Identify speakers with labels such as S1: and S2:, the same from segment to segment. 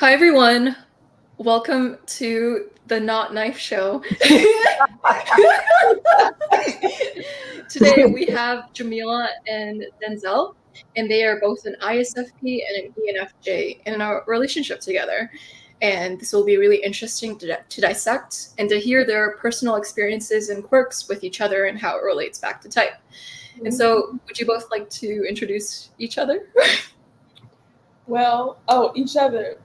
S1: Hi everyone, welcome to the Not NiFe show. Today we have Jamila and Denzel, and they are both an ISFP and an ENFJ in a relationship together. And this will be really interesting to dissect and to hear their personal experiences and quirks with each other and how it relates back to type. And so, would you both like to introduce each other?
S2: Each other.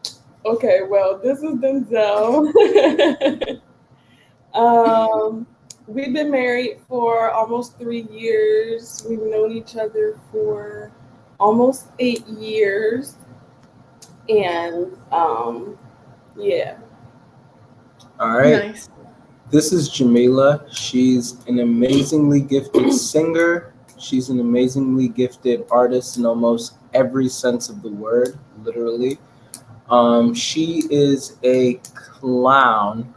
S2: Okay, well, this is Denzel. We've been married for almost 3 years. We've known each other for almost 8 years. And yeah.
S3: All right.
S1: Nice.
S3: This is Jamila. She's an amazingly gifted singer. She's an amazingly gifted artist in almost every sense of the word, literally. She is a clown,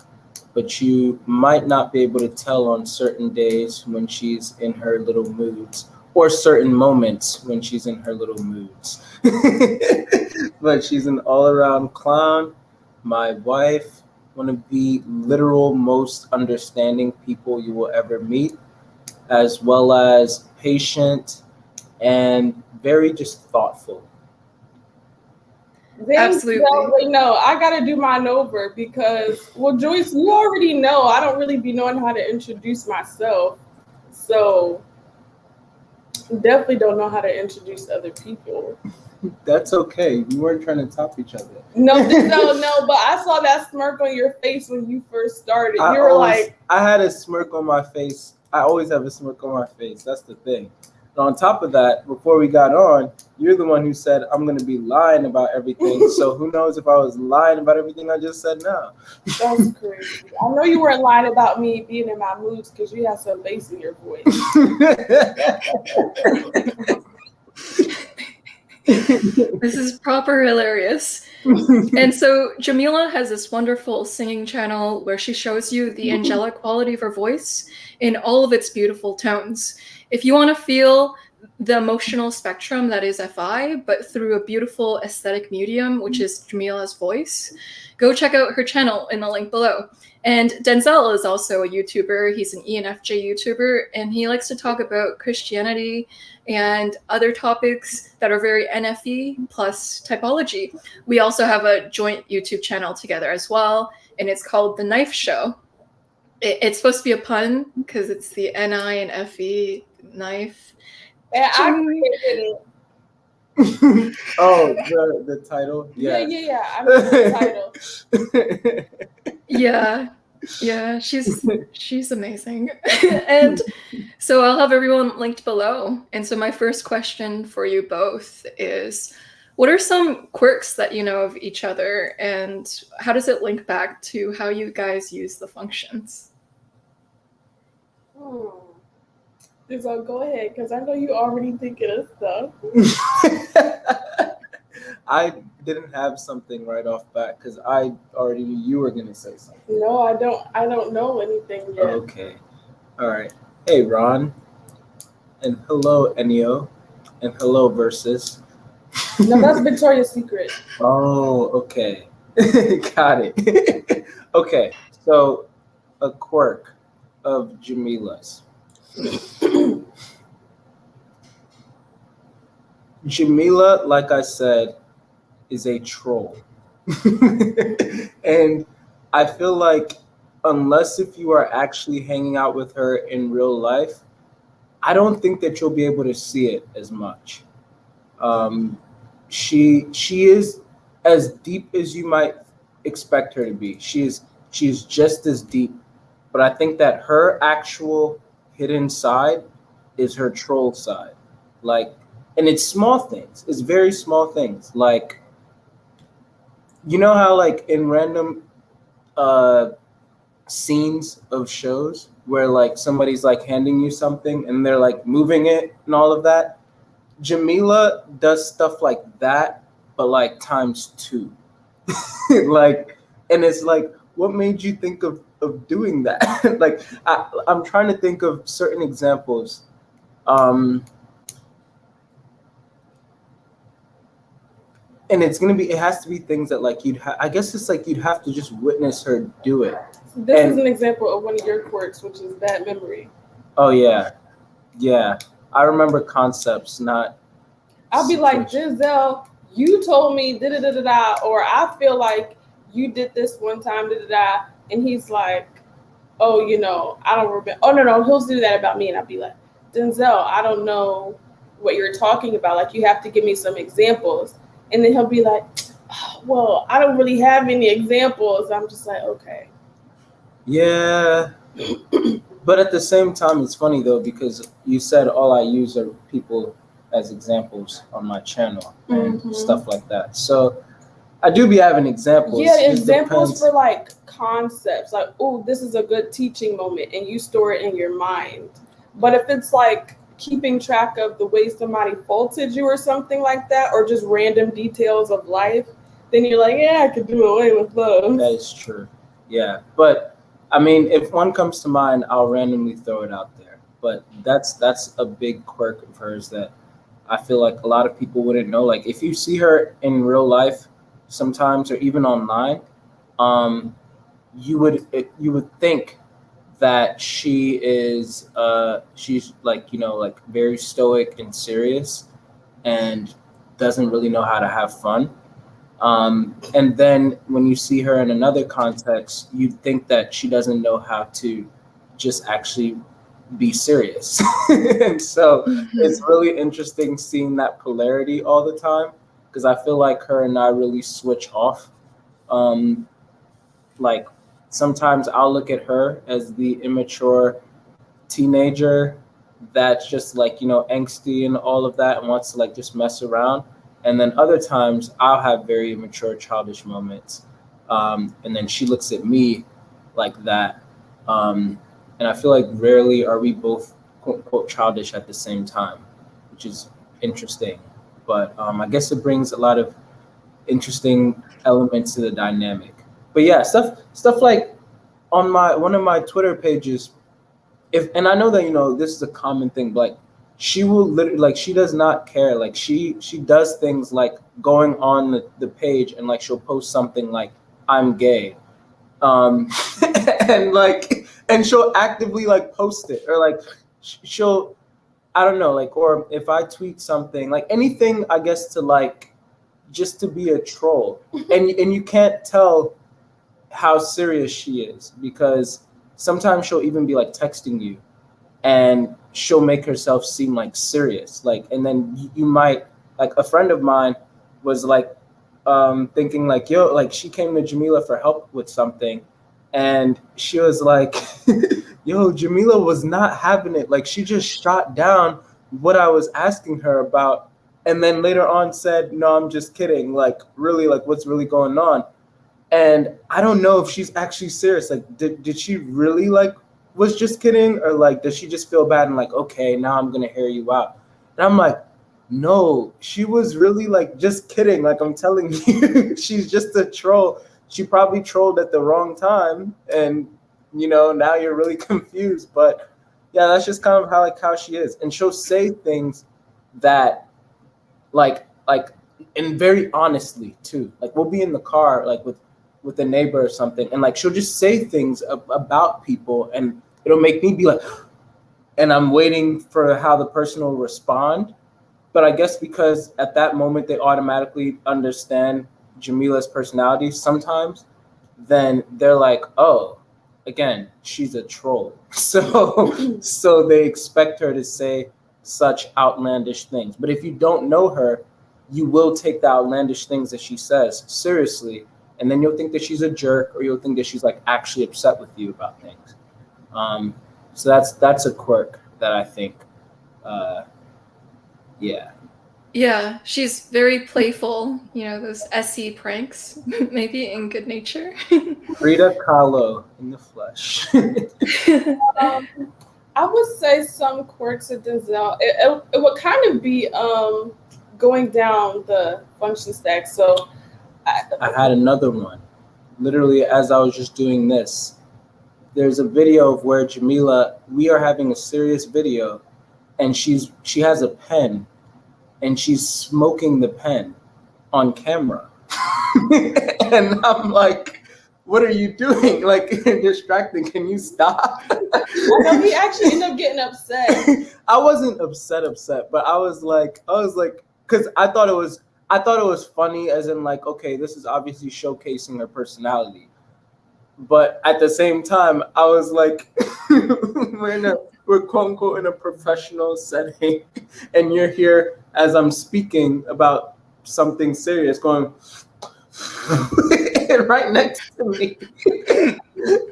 S3: but you might not be able to tell on certain days when she's in her little moods, or certain moments when she's in her little moods. But she's an all-around clown, my wife, one of the literal most understanding people you will ever meet, as well as patient and very just thoughtful.
S1: Absolutely.
S2: No, I gotta do mine over because, Joyce, you already know I don't really be knowing how to introduce myself. So definitely don't know how to introduce other people.
S3: That's okay. We weren't trying to top each other.
S2: No, but I saw that smirk on your face when you first started. I
S3: had a smirk on my face. I always have a smirk on my face. That's the thing. And on top of that, before we got on, you're the one who said, I'm going to be lying about everything. So who knows if I was lying about everything I just said now.
S2: That's crazy. I know you weren't lying about me being in my moods because you have some bass in your voice.
S1: This is proper hilarious. And so Jamila has this wonderful singing channel where she shows you the angelic quality of her voice in all of its beautiful tones. If you want to feel the emotional spectrum that is FI, but through a beautiful aesthetic medium, which is Jamila's voice, go check out her channel in the link below. And Denzel is also a YouTuber. He's an ENFJ YouTuber, and he likes to talk about Christianity and other topics that are very NFE plus typology. We also have a joint YouTube channel together as well, and it's called The NiFe Show. It's supposed to be a pun because it's the NI and FE NiFe.
S2: And I created
S3: it. Oh, the title?
S2: Yeah. I mean the title.
S1: Yeah, she's amazing. And so I'll have everyone linked below. And so my first question for you both is, what are some quirks that you know of each other, and how does it link back to how you guys use the functions?
S2: So go ahead, because I know you already thinking of stuff.
S3: I didn't have something right off bat because I already knew you were gonna say something.
S2: No, I don't know anything yet.
S3: Okay. All right. Hey, Ron. And hello, Ennio. And hello, Versus.
S2: No, that's Victoria's Secret.
S3: Oh, okay. Got it. Okay. So a quirk of Jamila's. Jamila, like I said, is a troll. And I feel like unless if you are actually hanging out with her in real life, I don't think that you'll be able to see it as much. She is as deep as you might expect her to be. She's just as deep, but I think that her actual hidden side is her troll side. Like, and it's small things. It's very small things. Like, you know how like in random scenes of shows where like somebody's like handing you something and they're like moving it and all of that? Jamila does stuff like that, but like times 2. Like, and it's like, what made you think of doing that? Like, I'm trying to think of certain examples. and it has to be things that like I guess it's like you'd have to just witness her do it.
S2: This is an example of one of your quirks, which is bad memory.
S3: Oh yeah. I remember concepts, not.
S2: I'll be like, Denzel, you told me da da da da da, or I feel like you did this one time da da da, and he's like, oh, I don't remember. Oh no, he'll do that about me, and I'll be like, Denzel, I don't know what you're talking about. Like, you have to give me some examples, and then he'll be like, oh, well, I don't really have any examples. I'm just like, okay.
S3: Yeah. But at the same time, it's funny though, because you said all I use are people as examples on my channel and stuff like that. So I do be having examples.
S2: Yeah, examples for like concepts, like, oh, this is a good teaching moment, and you store it in your mind. But if it's like keeping track of the way somebody faulted you or something like that, or just random details of life, then you're like, yeah, I could do away with those.
S3: That is true. Yeah, but I mean, if one comes to mind, I'll randomly throw it out there. But that's a big quirk of hers that I feel like a lot of people wouldn't know. Like, if you see her in real life sometimes, or even online, you would think that she's like, like very stoic and serious and doesn't really know how to have fun. And then when you see her in another context, you'd think that she doesn't know how to just actually be serious. And so it's really interesting seeing that polarity all the time, because I feel like her and I really switch off. Like, sometimes I'll look at her as the immature teenager that's just like, angsty and all of that and wants to like just mess around. And then other times I'll have very immature, childish moments. And then she looks at me like that. And I feel like rarely are we both quote unquote childish at the same time, which is interesting. But I guess it brings a lot of interesting elements to the dynamic. But yeah, stuff like on one of my Twitter pages, and I know that, this is a common thing, but like, she will literally, like, she does not care. Like, she does things like going on the page and like she'll post something like, I'm gay. And like, and she'll actively like post it, or like she'll, I don't know, like, or if I tweet something, like anything, I guess, to like, just to be a troll. And you can't tell how serious she is, because sometimes she'll even be like texting you and she'll make herself seem like serious. Like, and then you might, like, a friend of mine was like thinking like, yo, like, she came to Jamila for help with something, and she was like, yo, Jamila was not having it. Like, she just shot down what I was asking her about, and then later on said, no, I'm just kidding. Like, really, like, what's really going on? And I don't know if she's actually serious. Like, did she really like was just kidding, or like does she just feel bad and like, okay, now I'm gonna hear you out? And I'm like, no, she was really like just kidding. Like, I'm telling you, she's just a troll. She probably trolled at the wrong time, and now you're really confused. But yeah, that's just kind of how she is. And she'll say things that like and very honestly too. Like, we'll be in the car like with a neighbor or something, and like she'll just say things about people, and it'll make me be like, and I'm waiting for how the person will respond. But I guess because at that moment they automatically understand Jamila's personality sometimes, then they're like, oh, again, she's a troll. So they expect her to say such outlandish things. But if you don't know her, you will take the outlandish things that she says seriously, and then you'll think that she's a jerk, or you'll think that she's like actually upset with you about things. So that's a quirk that I think, yeah.
S1: Yeah, she's very playful, those SE pranks, maybe in good nature.
S2: Frida Kahlo in the flesh. I would say some quirks of Denzel. It would kind of be going down the function stack. So
S3: I had another one. Literally, as I was just doing this, there's a video of where Jamila, we are having a serious video, and she has a pen, and she's smoking the pen. on camera. And I'm like, what are you doing? Like, you're distracting. Can you stop?
S2: I know he actually ended up getting upset.
S3: I wasn't upset, but I was like, because I thought it was funny, as in like, okay, this is obviously showcasing her personality. But at the same time, I was like, we're quote unquote in a professional setting, and you're here as I'm speaking about something serious, going right next to me.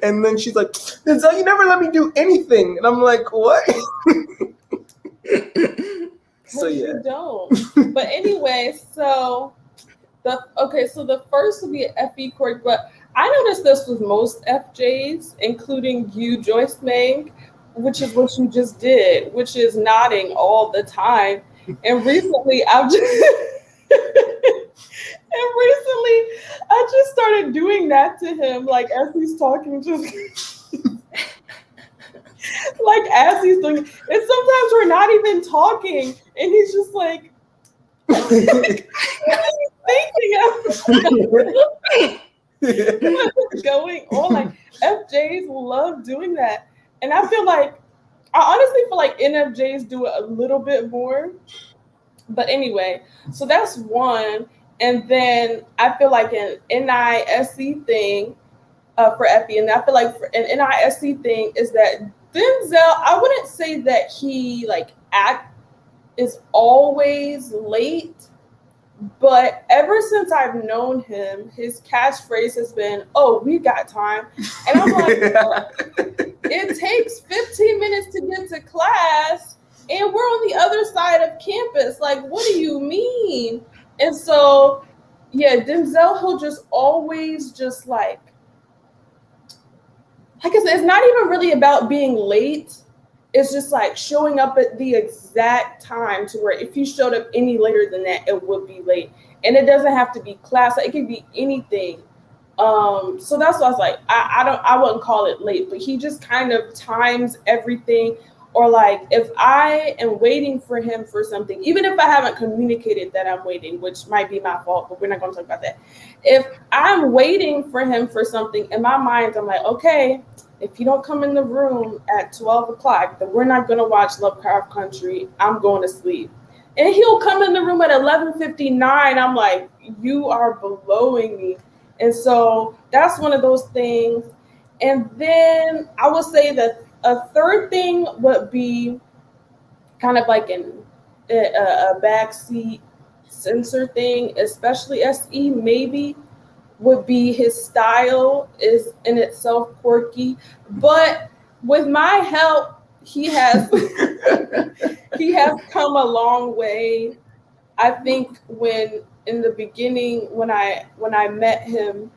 S3: And then she's like, Denzel, you never let me do anything. And I'm like, what? So yeah.
S2: You don't. But anyway, so the first will be an FE quirk, but I noticed this with most FJs, including you, Joyce Mang, which is what you just did, which is nodding all the time. And recently I just started doing that to him, like as he's talking, just like as he's doing. And sometimes we're not even talking, and he's just like, what's going on? Like FJs love doing that, and I honestly feel like NFJs do it a little bit more. But anyway, so that's one. And then I feel like an NISC thing for Effie, and I feel like an NISC thing is that Denzel, I wouldn't say that he is always late, but ever since I've known him, his catchphrase has been, "Oh, we got time." And I'm like, it takes 15 minutes to get to class, and we're on the other side of campus. Like, what do you mean? And so, yeah, Denzel, he'll just always just like I said, it's not even really about being late. It's just like showing up at the exact time to where if you showed up any later than that, it would be late. And it doesn't have to be class. It can be anything. So that's why I was like, I wouldn't call it late, but he just kind of times everything. Or like if I am waiting for him for something, even if I haven't communicated that I'm waiting, which might be my fault, but we're not going to talk about that. If I'm waiting for him for something, in my mind, I'm like, okay, if you don't come in the room at 12 o'clock, then we're not going to watch Lovecraft Country. I'm going to sleep. And he'll come in the room at 11:59. I'm like, you are blowing me. And so that's one of those things. And then I would say that a third thing would be kind of like a backseat sensor thing, especially SE maybe, would be his style is in itself quirky. But with my help, he has come a long way. I think in the beginning when I met him,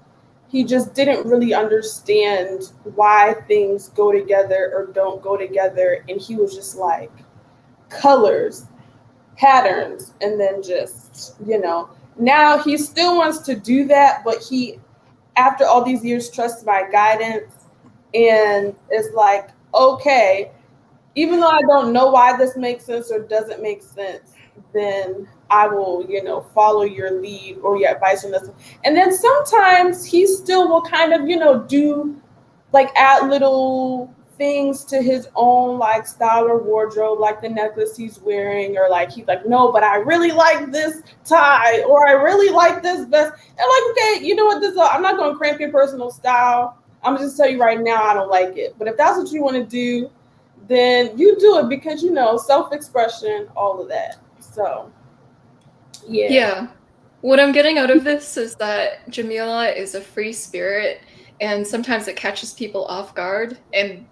S2: he just didn't really understand why things go together or don't go together. And he was just like, colors, patterns, and then just, now he still wants to do that, but he, after all these years, trusts my guidance and is like, okay, even though I don't know why this makes sense or doesn't make sense, then I will, follow your lead or your advice on this. And then sometimes he still will kind of, do add little things to his own style or wardrobe, like the necklace he's wearing, or he's like, no, but I really like this tie, or I really like this vest. And okay, you know what, I'm not going to cramp your personal style. I'm just tell you right now, I don't like it. But if that's what you want to do, then you do it because, self-expression, all of that. So, yeah.
S1: Yeah. What I'm getting out of this is that Jamila is a free spirit, and sometimes it catches people off guard, and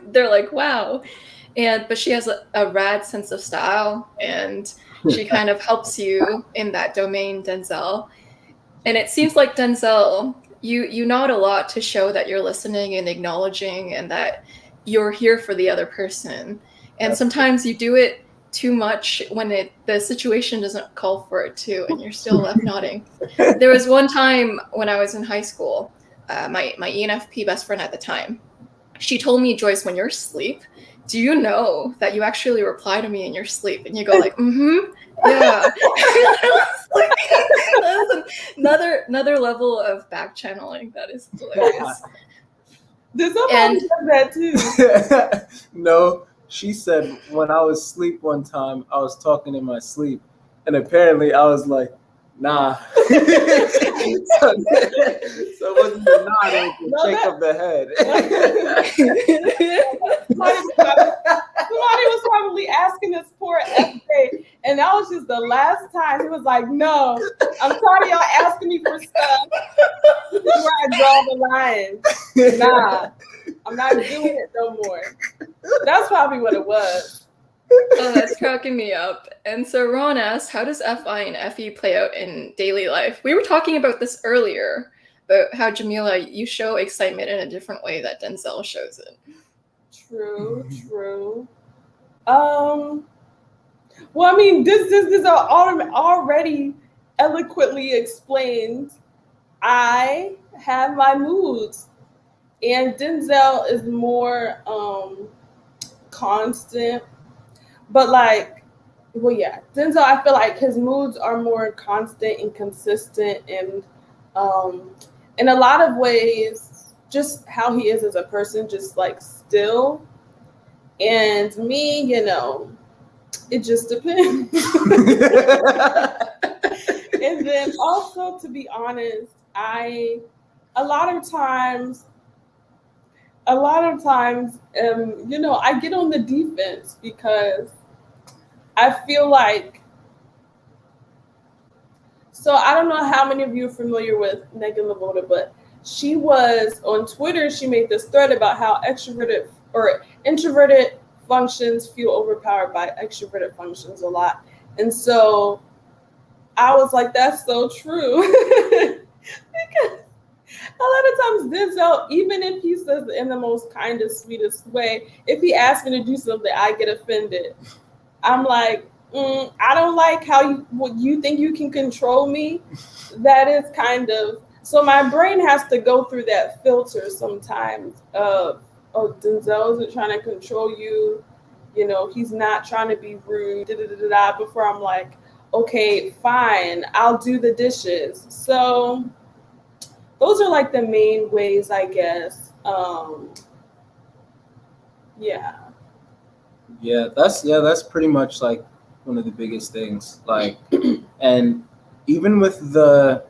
S1: they're like, wow. But she has a rad sense of style, and she kind of helps you in that domain, Denzel. And it seems like Denzel, you nod a lot to show that you're listening and acknowledging and that you're here for the other person. And sometimes you do it too much when the situation doesn't call for it too, and you're still left nodding. There was one time when I was in high school, my ENFP best friend at the time, she told me, Joyce, when you're asleep, do you know that you actually reply to me in your sleep? And you go like, mm-hmm. Yeah. That's another level of back channeling. That is hilarious.
S2: Did somebody
S1: And-
S2: say that too?
S3: No, she said when I was asleep one time, I was talking in my sleep, and apparently I was like, nah. so it wasn't a nod, it was a
S2: No,
S3: shake
S2: that-
S3: of the head.
S2: Somebody was probably asking this poor FJ, and that was just the last time. He was like, no, I'm tired of y'all asking me for stuff. This is where I draw the line. Nah, I'm not doing it no more. That's probably what it was.
S1: Oh, that's cracking me up. And so Ron asked, how does FI and FE play out in daily life? We were talking about this earlier, about how, Jamila, you show excitement in a different way that Denzel shows it.
S2: True. Well, I mean, this is already eloquently explained. I have my moods, and Denzel is more constant. But like, well, yeah, Denzel, I feel like his moods are more constant and consistent, and in a lot of ways, just how he is as a person, just like still. And me, it just depends. And then also, to be honest, a lot of times, I get on the defense because I feel like, so I don't know how many of you are familiar with Megan LaVoda, but she was on Twitter, she made this thread about how extroverted or introverted functions feel overpowered by extroverted functions a lot. And so I was like, that's so true. Because a lot of times Denzel, even if he says it in the most kindest, sweetest way, if he asks me to do something, I get offended. I'm like, I don't like how you think you can control me. That is kind of, so my brain has to go through that filter sometimes of, oh, Denzel isn't trying to control you. He's not trying to be rude, before I'm like, okay, fine, I'll do the dishes. So those are like the main ways, I guess. Yeah.
S3: Yeah, that's pretty much like one of the biggest things. Like, and even with the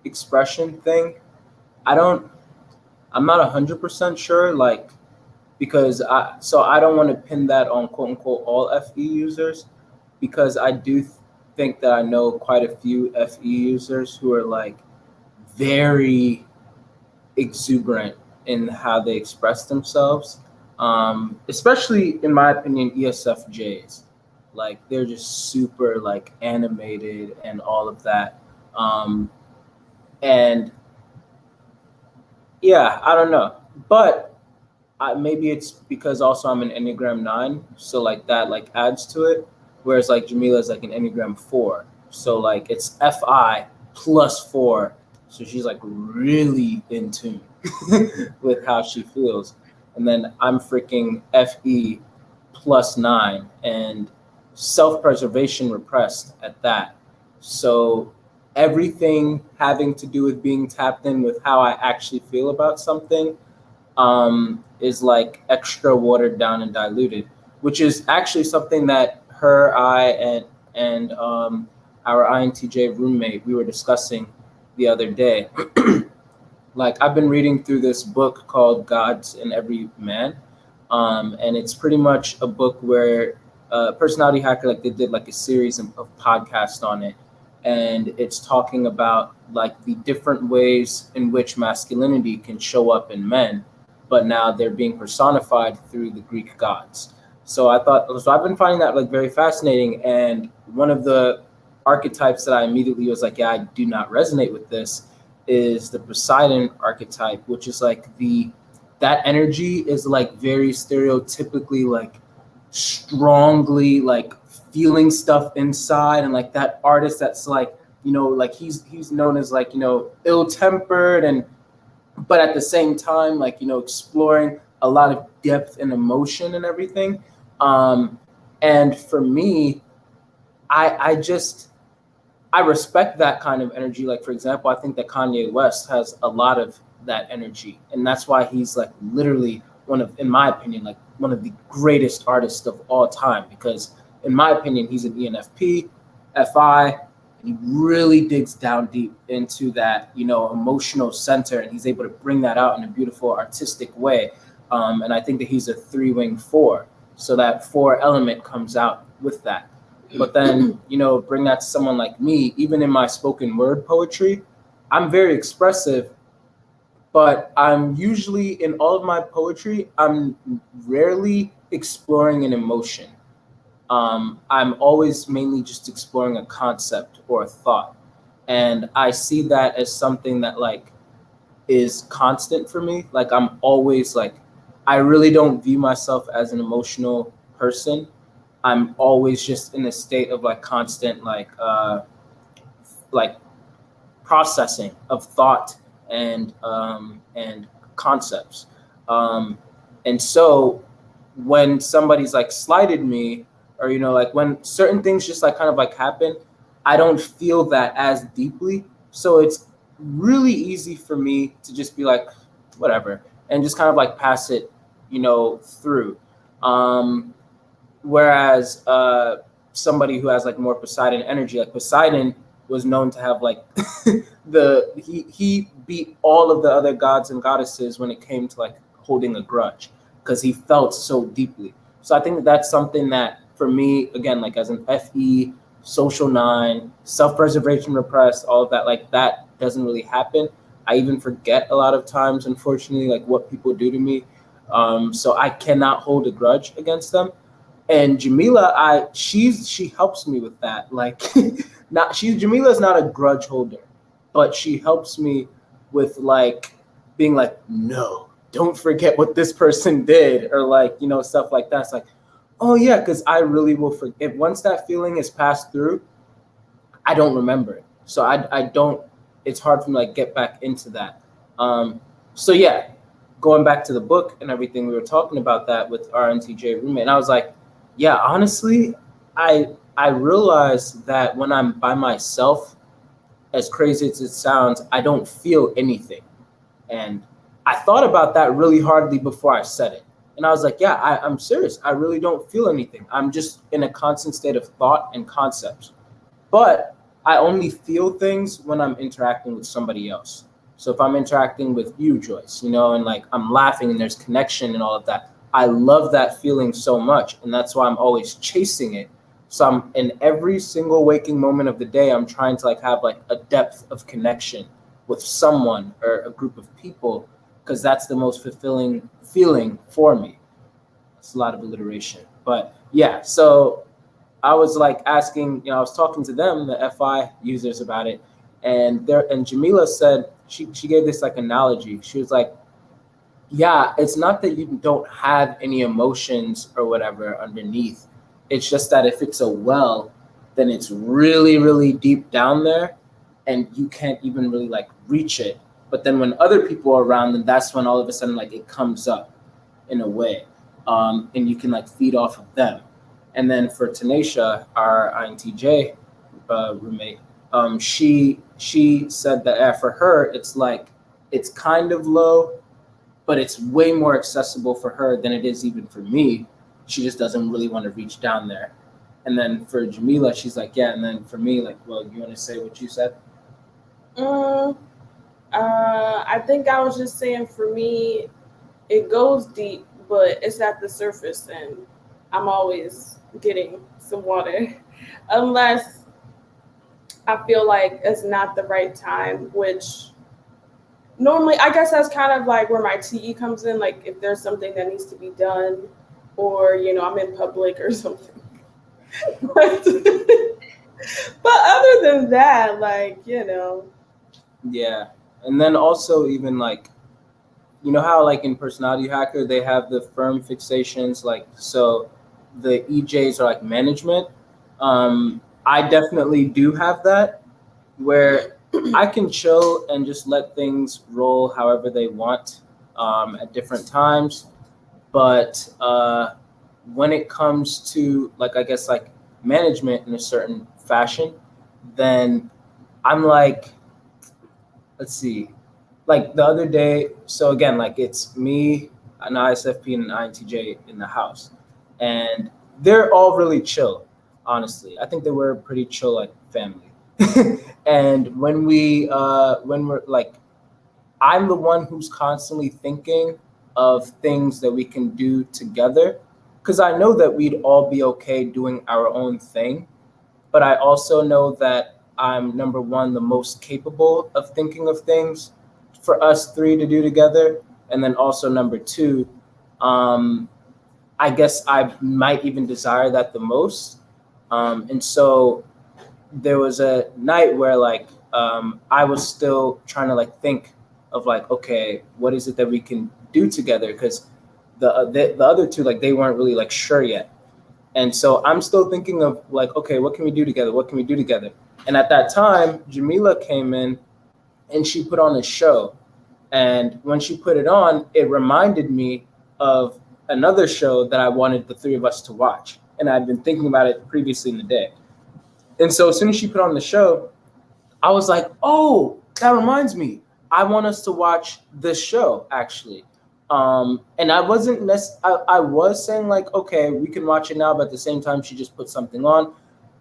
S3: expression thing, I'm not 100% sure, like, because I don't want to pin that on quote unquote all FE users, because I do think that I know quite a few FE users who are like very exuberant in how they express themselves. Especially in my opinion, ESFJs, like they're just super like animated and all of that. And yeah, I don't know, but maybe it's because also I'm an Enneagram 9, so like that like adds to it. Whereas like Jamila is like an Enneagram 4, so like it's FI plus 4, so she's like really in tune with how she feels. And then I'm freaking FE plus 9 and self-preservation repressed at that. So everything having to do with being tapped in with how I actually feel about something is like extra watered down and diluted, which is actually something that I, and our INTJ roommate, we were discussing the other day. Like, I've been reading through this book called Gods in Every Man, and it's pretty much a book where Personality Hacker, like they did like a series of podcasts on it, and it's talking about like the different ways in which masculinity can show up in men, but now they're being personified through the Greek gods. So I've been finding that like very fascinating, and one of the archetypes that I immediately was like, yeah, I do not resonate with this, is the Poseidon archetype, which is like that energy is like very stereotypically like strongly like feeling stuff inside, and like that artist that's like, like he's known as like, ill-tempered, and but at the same time like, exploring a lot of depth and emotion and everything. And for me, I respect that kind of energy. Like, for example, I think that Kanye West has a lot of that energy. And that's why he's like literally in my opinion, like one of the greatest artists of all time. Because in my opinion, he's an ENFP, FI, and he really digs down deep into that, emotional center. And he's able to bring that out in a beautiful artistic way. And I think that he's a 3-wing 4. So that 4 element comes out with that. But then, bring that to someone like me, even in my spoken word poetry, I'm very expressive, but I'm usually in all of my poetry, I'm rarely exploring an emotion. I'm always mainly just exploring a concept or a thought. And I see that as something that like is constant for me. Like I'm always like, I really don't view myself as an emotional person. I'm always just in a state of like constant like processing of thought and concepts. And so when somebody's like slighted me, or like when certain things just like kind of like happen, I don't feel that as deeply. So it's really easy for me to just be like, whatever, and just kind of like pass it, through. Whereas somebody who has like more Poseidon energy, like Poseidon was known to have like he beat all of the other gods and goddesses when it came to like holding a grudge, because he felt so deeply. So I think that's something that for me, again, like as an FE, social 9, self-preservation repressed, all of that, like that doesn't really happen. I even forget a lot of times, unfortunately, like what people do to me. So I cannot hold a grudge against them. And Jamila, she helps me with that. Like, Jamila's not a grudge holder, but she helps me with like being like, no, don't forget what this person did, or like, stuff like that. It's like, oh yeah, because I really will forget. Once that feeling is passed through, I don't remember it. So I don't. It's hard for me to like get back into that. So yeah, going back to the book and everything, we were talking about that with our NTJ roommate, and I was like, yeah, honestly, I realized that when I'm by myself, as crazy as it sounds, I don't feel anything. And I thought about that really hardly before I said it. And I was like, yeah, I'm serious. I really don't feel anything. I'm just in a constant state of thought and concepts. But I only feel things when I'm interacting with somebody else. So if I'm interacting with you, Joyce, and like I'm laughing and there's connection and all of that, I love that feeling so much. And that's why I'm always chasing it. So I'm in every single waking moment of the day, I'm trying to like have like a depth of connection with someone or a group of people, because that's the most fulfilling feeling for me. It's a lot of alliteration, but yeah. So I was like asking, I was talking to them, the FI users, about it, and Jamila said she gave this like analogy. She was like, yeah, it's not that you don't have any emotions or whatever underneath. It's just that if it's a well, then it's really, really deep down there, and you can't even really like reach it. But then when other people are around, then that's when all of a sudden like it comes up in a way, and you can like feed off of them. And then for Tanisha, our INTJ roommate, she said that for her it's like it's kind of low, but it's way more accessible for her than it is even for me. She just doesn't really want to reach down there. And then for Jamila, she's like, yeah. And then for me, like, well, you want to say what you said?
S2: I think I was just saying, for me, it goes deep, but it's at the surface, and I'm always getting some water, unless I feel like it's not the right time, which normally, I guess that's kind of like where my TE comes in. Like if there's something that needs to be done, or, I'm in public or something. But other than that, like,
S3: Yeah. And then also even like, how like in Personality Hacker, they have the firm fixations, like, so the EJs are like management. I definitely do have that, where I can chill and just let things roll however they want at different times. But when it comes to like, I guess like management in a certain fashion, then I'm like, let's see, like the other day, so again, like it's me, an ISFP and an INTJ in the house, and they're all really chill, honestly. I think they were a pretty chill like family. And when we're like, I'm the one who's constantly thinking of things that we can do together, because I know that we'd all be okay doing our own thing, but I also know that I'm number one, the most capable of thinking of things for us three to do together. And then also number two, I guess I might even desire that the most. And so there was a night where like I was still trying to like think of like, okay, what is it that we can do together? Because the other two, like they weren't really like sure yet. And so I'm still thinking of like, okay, what can we do together? What can we do together? And at that time, Jamila came in and she put on a show. And when she put it on, it reminded me of another show that I wanted the three of us to watch. And I'd been thinking about it previously in the day. And so as soon as she put on the show, I was like, oh, that reminds me. I want us to watch this show, actually. And I wasn't I was saying like, okay, we can watch it now, but at the same time, she just put something on.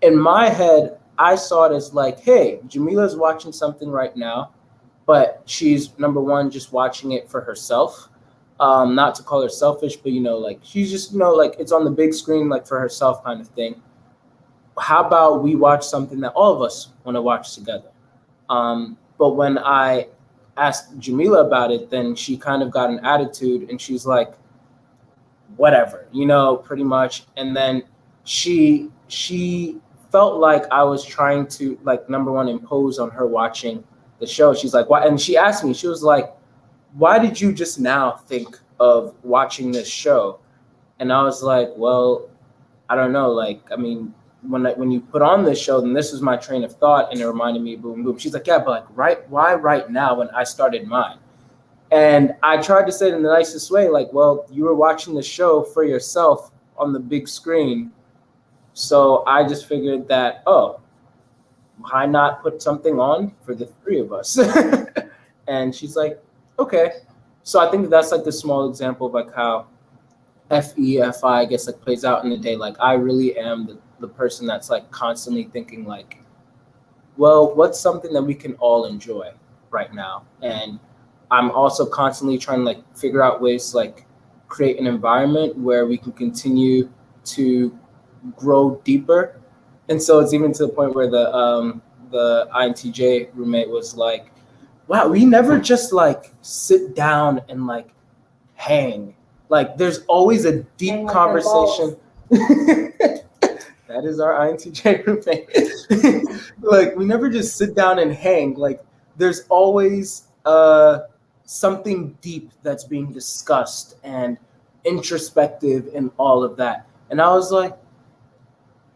S3: In my head, I saw it as like, hey, Jamila's watching something right now, but she's number one, just watching it for herself. Not to call her selfish, but like she's just, like it's on the big screen, like for herself kind of thing. How about we watch something that all of us want to watch together? But when I asked Jamila about it, then she kind of got an attitude and she's like, whatever, pretty much. And then she felt like I was trying to like, number one, impose on her watching the show. She's like, why? And she asked me, she was like, why did you just now think of watching this show? And I was like, well, I don't know. Like, I mean, when you put on this show, then this was my train of thought, and it reminded me of boom, boom. She's like, yeah, but like, why right now when I started mine? And I tried to say it in the nicest way, like, well, you were watching the show for yourself on the big screen. So I just figured that, oh, why not put something on for the three of us? And she's like, okay. So I think that's like the small example of like how FE, FI, I guess, like plays out in the day. Like I really am the person that's like constantly thinking like, well, what's something that we can all enjoy right now? And I'm also constantly trying to like figure out ways to like create an environment where we can continue to grow deeper. And so it's even to the point where the INTJ roommate was like, wow, we never just like sit down and like hang. Like there's always a deep conversation. That is our INTJ roommate. Like we never just sit down and hang. Like there's always something deep that's being discussed and introspective and all of that. And I was like,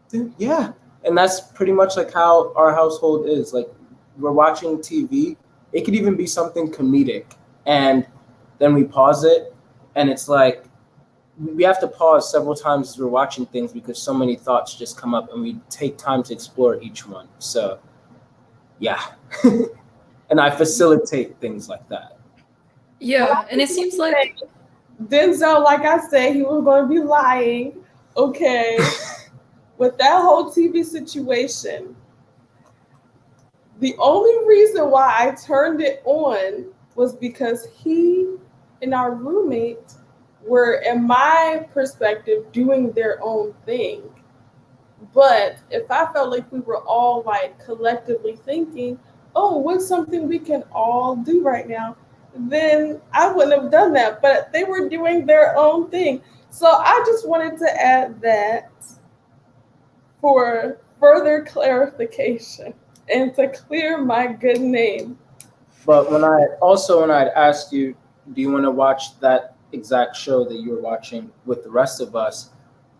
S3: dude, yeah. And that's pretty much like how our household is. Like we're watching TV. It could even be something comedic. And then we pause it. And it's like, we have to pause several times as we're watching things because so many thoughts just come up and we take time to explore each one. So, yeah. And I facilitate things like that.
S1: Yeah, and it seems like
S2: Denzel, like I said, he was going to be lying. Okay. With that whole TV situation, the only reason why I turned it on was because he and our roommate were, in my perspective, doing their own thing. But if I felt like we were all like collectively thinking, oh, what's something we can all do right now, then I wouldn't have done that. But they were doing their own thing. So I just wanted to add that for further clarification and to clear my good name.
S3: But when I'd asked you, do you want to watch that exact show that you were watching with the rest of us?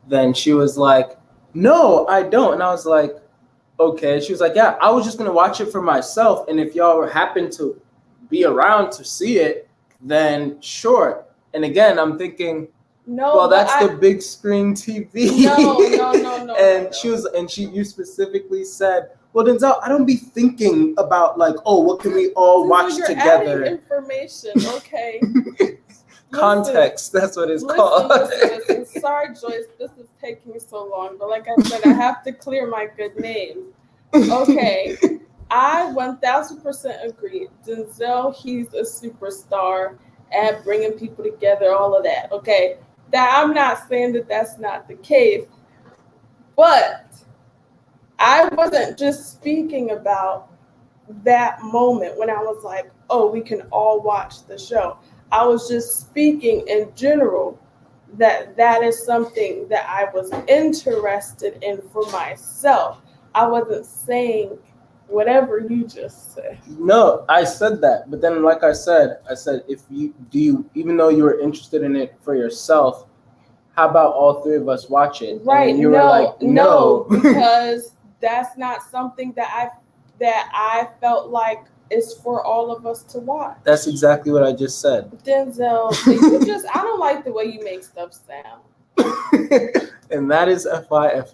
S3: Then she was like, no, I don't. And I was like, okay. She was like, yeah, I was just going to watch it for myself. And if y'all happen to be around to see it, then sure. And again, I'm thinking,
S2: No,
S3: Well,
S2: but
S3: that's the big screen TV.
S2: No.
S3: And you specifically said, well, Denzel, I don't be thinking about like, oh, what can we all watch
S2: you're
S3: together?
S2: Adding information, okay.
S3: Context, that's what it's called.
S2: Listen. Sorry, Joyce, this is taking so long, but like I said, I have to clear my good name. Okay, I 1000% agree. Denzel, he's a superstar at bringing people together, all of that. Okay, that I'm not saying that that's not the case, but I wasn't just speaking about that moment when I was like, oh, we can all watch the show. I was just speaking in general that is something that I was interested in for myself. I wasn't saying whatever you just said.
S3: No, I said that, but then like I said, if you even though you were interested in it for yourself, how about all three of us watch it?
S2: Right?
S3: And you were like, no,
S2: because that's not something that I felt like is for all of us to watch.
S3: That's exactly what I just said.
S2: Denzel, I don't like the way you make stuff sound.
S3: And that is FIFE.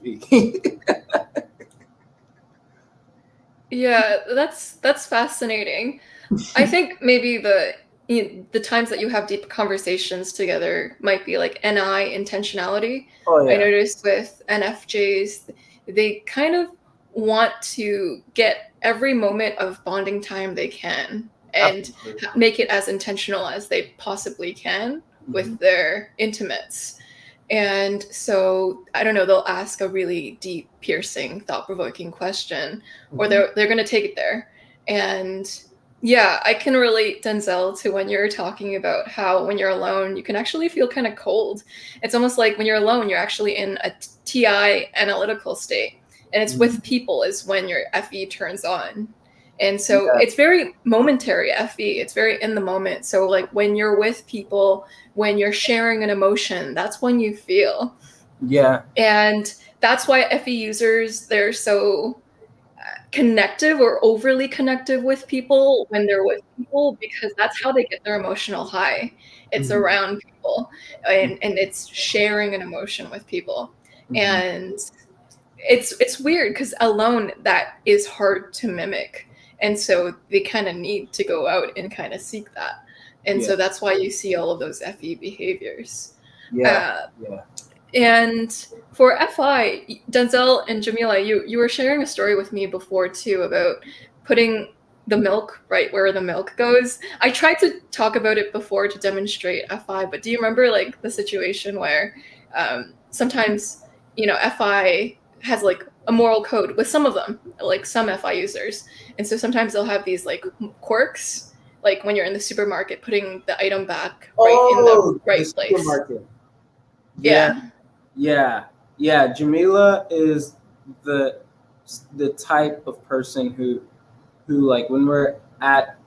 S1: Yeah, that's fascinating. I think maybe the times that you have deep conversations together might be like NI intentionality.
S3: Oh yeah.
S1: I noticed with NFJs, they kind of want to get every moment of bonding time they can and make it as intentional as they possibly can with their intimates. And so, I don't know, they'll ask a really deep, piercing, thought-provoking question, or they're going to take it there. And yeah, I can relate, Denzel, to when you're talking about how when you're alone, you can actually feel kind of cold. It's almost like when you're alone, you're actually in a TI analytical state. And it's with people is when your FE turns on. And so it's very momentary FE. It's very in the moment. So like when you're with people, when you're sharing an emotion, that's when you feel.
S3: Yeah.
S1: And that's why FE users, they're so connective or overly connective with people when they're with people, because that's how they get their emotional high. It's around people and it's sharing an emotion with people. And it's weird because alone that is hard to mimic. And so they kind of need to go out and kind of seek that. And so that's why you see all of those FE behaviors. And for FI, Denzel and Jamila, you were sharing a story with me before too about putting the milk right where the milk goes. I tried to talk about it before to demonstrate FI, but do you remember like the situation where sometimes, FI has like a moral code with some of them, like some FI users. And so sometimes they'll have these like quirks, like when you're in the supermarket, putting the item back in the right place. Supermarket.
S3: Yeah. Jamila is the type of person who like when we're at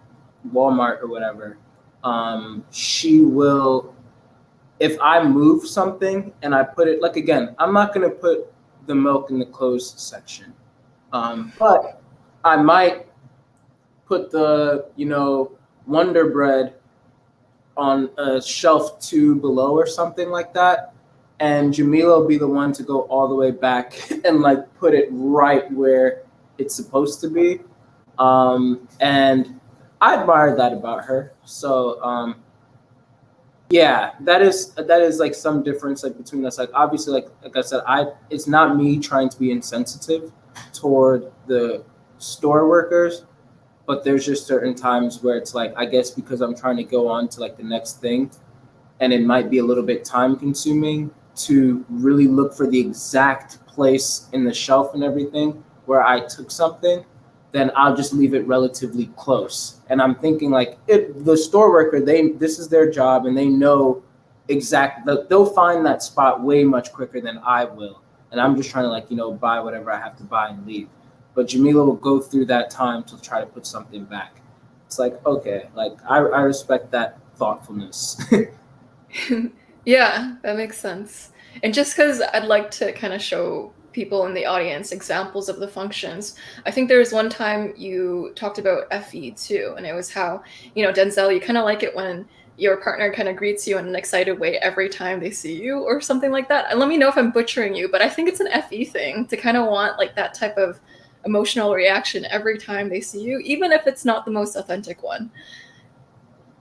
S3: Walmart or whatever, she will, if I move something and I put it, like again, I'm not gonna put the milk in the closed section, but I might put the Wonder Bread on a shelf 2 below or something like that. And Jamila will be the one to go all the way back and like put it right where it's supposed to be. And I admire that about her. So yeah, that is like some difference like between us. Like obviously, like I said, it's not me trying to be insensitive toward the store workers, but there's just certain times where it's like, I guess because I'm trying to go on to like the next thing, and it might be a little bit time consuming to really look for the exact place in the shelf and everything where I took something, then I'll just leave it relatively close. And I'm thinking like the store worker, this is their job and they know they'll find that spot way much quicker than I will. And I'm just trying to like, buy whatever I have to buy and leave. But Jamila will go through that time to try to put something back. It's like, okay, like I respect that thoughtfulness.
S1: Yeah, that makes sense. And just because I'd like to kind of show people in the audience examples of the functions. I think there was one time you talked about FE too, and it was how, Denzel, you kind of like it when your partner kind of greets you in an excited way every time they see you or something like that. And let me know if I'm butchering you, but I think it's an FE thing to kind of want like that type of emotional reaction every time they see you, even if it's not the most authentic one.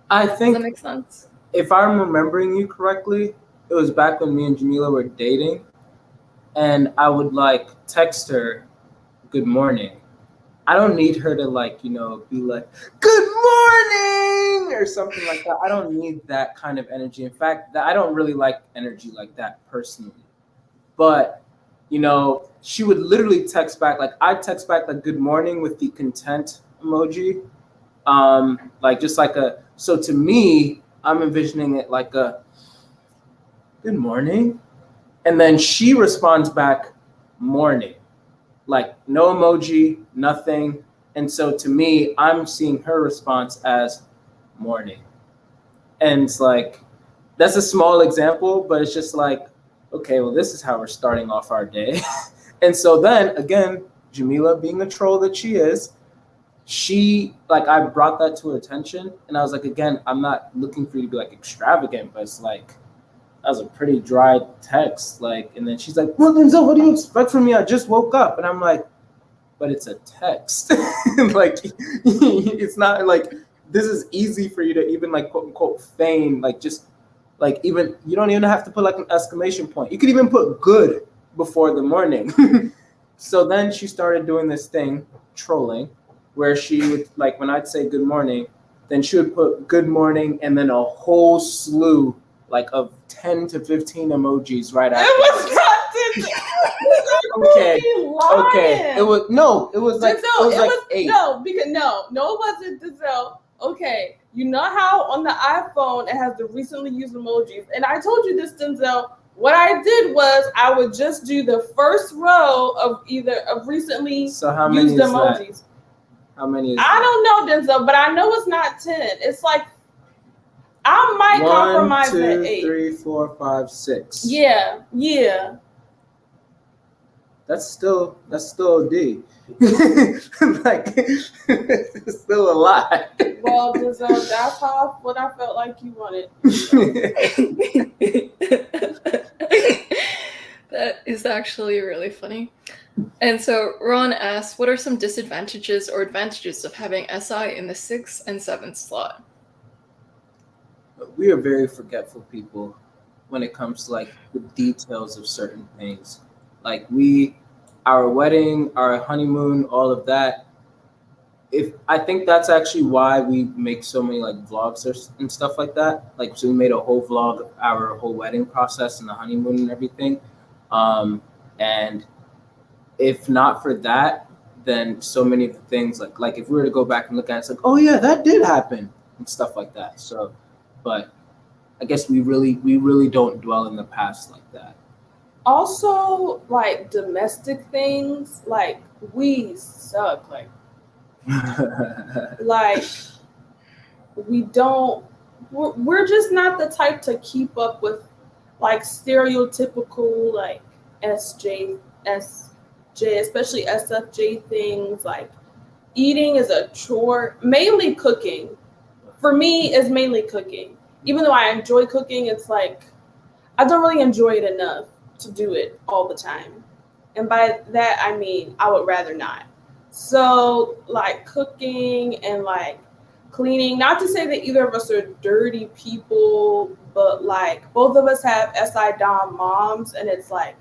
S3: I
S1: Does
S3: think
S1: that make sense?
S3: if I'm remembering you correctly, it was back when me and Jamila were dating, and I would like text her, "Good morning." I don't need her to be like, "Good morning" or something like that. I don't need that kind of energy. In fact, I don't really like energy like that personally. But she would literally text back, like I'd text back like "Good morning" with the content emoji. So to me, I'm envisioning it like a "Good morning," and then she responds back "Morning," like no emoji, nothing. And so to me, I'm seeing her response as "Morning," and it's like, that's a small example, but it's just like, okay, well, this is how we're starting off our day. And so then again, Jamila, being a troll that she is, I brought that to her attention, and I was like, again, I'm not looking for you to be like extravagant, but it's like, that was a pretty dry text. And then she's like, "Well, Denzel, what do you expect from me? I just woke up." And I'm like, but it's a text. Like, it's not like this is easy for you to even like quote unquote feign, like just like even you don't even have to put like an exclamation point. You could even put "good" before the morning. So then she started doing this thing, trolling, where she would like when I'd say "good morning," then she would put "good morning" and then a whole slew like of 10 to 15 emojis right after.
S2: It was not 10.
S3: Okay. It was like
S2: Denzel,
S3: it was like 8.
S2: No, because no, it wasn't Denzel. Okay, you know how on the iPhone it has the recently used emojis, and I told you this, Denzel. What I did was I would just do the first row of recently used emojis.
S3: That? How many is
S2: I don't know, Denzel, but I know it's not 10. It's like I might
S3: 1,
S2: compromise
S3: 2,
S2: at 8.
S3: 3, 4, 5, 6.
S2: Yeah.
S3: That's still a D. Like, it's still a lot.
S2: Well, Denzel, that's what I felt like you wanted.
S1: That is actually really funny. And so Ron asks, what are some disadvantages or advantages of having SI in the 6th and 7th slot?
S3: We are very forgetful people when it comes to like the details of certain things. Like our wedding, our honeymoon, all of that. I think that's actually why we make so many like vlogs and stuff like that. Like, so we made a whole vlog of our whole wedding process and the honeymoon and everything. And if not for that, then so many of the things like if we were to go back and look at it, it's like, oh yeah, that did happen and stuff like that. So, but I guess we really don't dwell in the past like that.
S2: Also, like domestic things, like we suck. Like we're just not the type to keep up with like stereotypical like SJ, especially SFJ things. Like eating is a chore, mainly cooking. For me, it's mainly cooking. Even though I enjoy cooking, it's like I don't really enjoy it enough to do it all the time. And by that, I mean I would rather not. So like cooking and like cleaning, not to say that either of us are dirty people, but like both of us have SI Dom moms, and it's like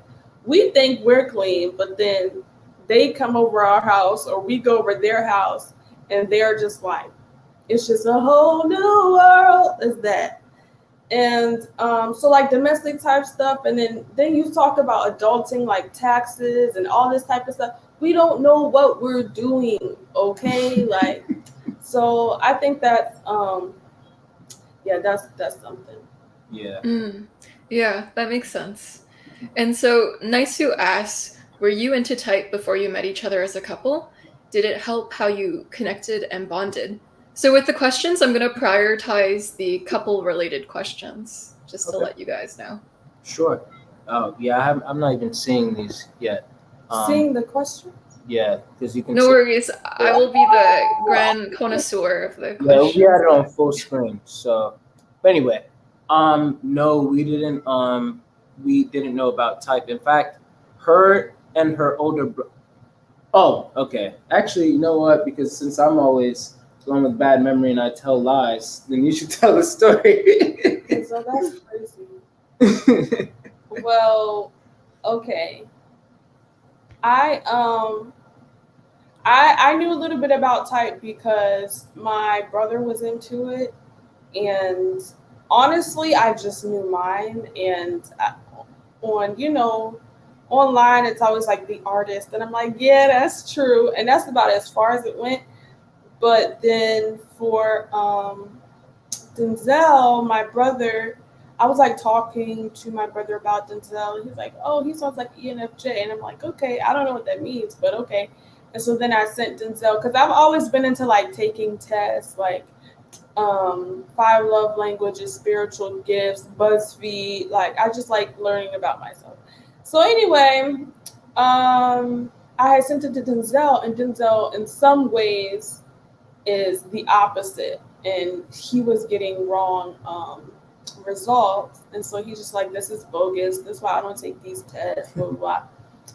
S2: we think we're clean, but then they come over our house or we go over their house and they're just like, it's just a whole new world. Is that? And so like domestic type stuff, and then you talk about adulting, like taxes and all this type of stuff. We don't know what we're doing, okay? Like, so I think that's that's something.
S3: Yeah.
S1: Yeah, that makes sense. And so Naisu asks, were you into type before you met each other as a couple? Did it help how you connected and bonded? So with the questions, I'm going to prioritize the couple-related questions, just to let you guys know.
S3: Sure. Oh, yeah, I'm not even seeing these yet.
S2: Seeing the question?
S3: Yeah, because you can.
S1: No worries. I will be the grand connoisseur of the
S3: Yeah,
S1: question.
S3: we had it on full screen. So, but anyway, no, we didn't know about type. In fact, her and her older oh, okay. Actually, you know what? Because since I'm always the one with bad memory and I tell lies, then you should tell the story.
S2: So that's crazy. Well, okay. I knew a little bit about type because my brother was into it, and honestly, I just knew mine. And online, it's always like the artist, and I'm like, yeah, that's true, and that's about as far as it went. But then for Denzel, my brother, I was like talking to my brother about Denzel, and he's like, "Oh, he sounds like ENFJ," and I'm like, "Okay, I don't know what that means, but okay." And so then I sent Denzel because I've always been into like taking tests, like 5 love languages, spiritual gifts, BuzzFeed. Like I just like learning about myself. So anyway, I had sent it to Denzel, and Denzel, in some ways, is the opposite, and he was getting wrong results, and so he's just like, this is bogus, that's why I don't take these tests, blah blah blah.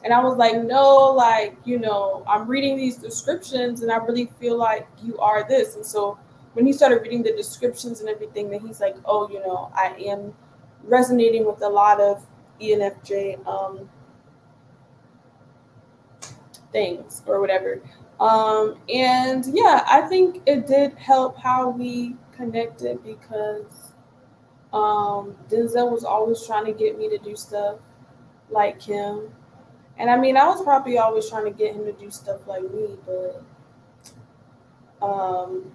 S2: And I was like, no, like, I'm reading these descriptions and I really feel like you are this. And so when he started reading the descriptions and everything, then he's like, oh, I am resonating with a lot of ENFJ things or whatever. And yeah, I think it did help how we connected because Denzel was always trying to get me to do stuff like him. And I mean, I was probably always trying to get him to do stuff like me, but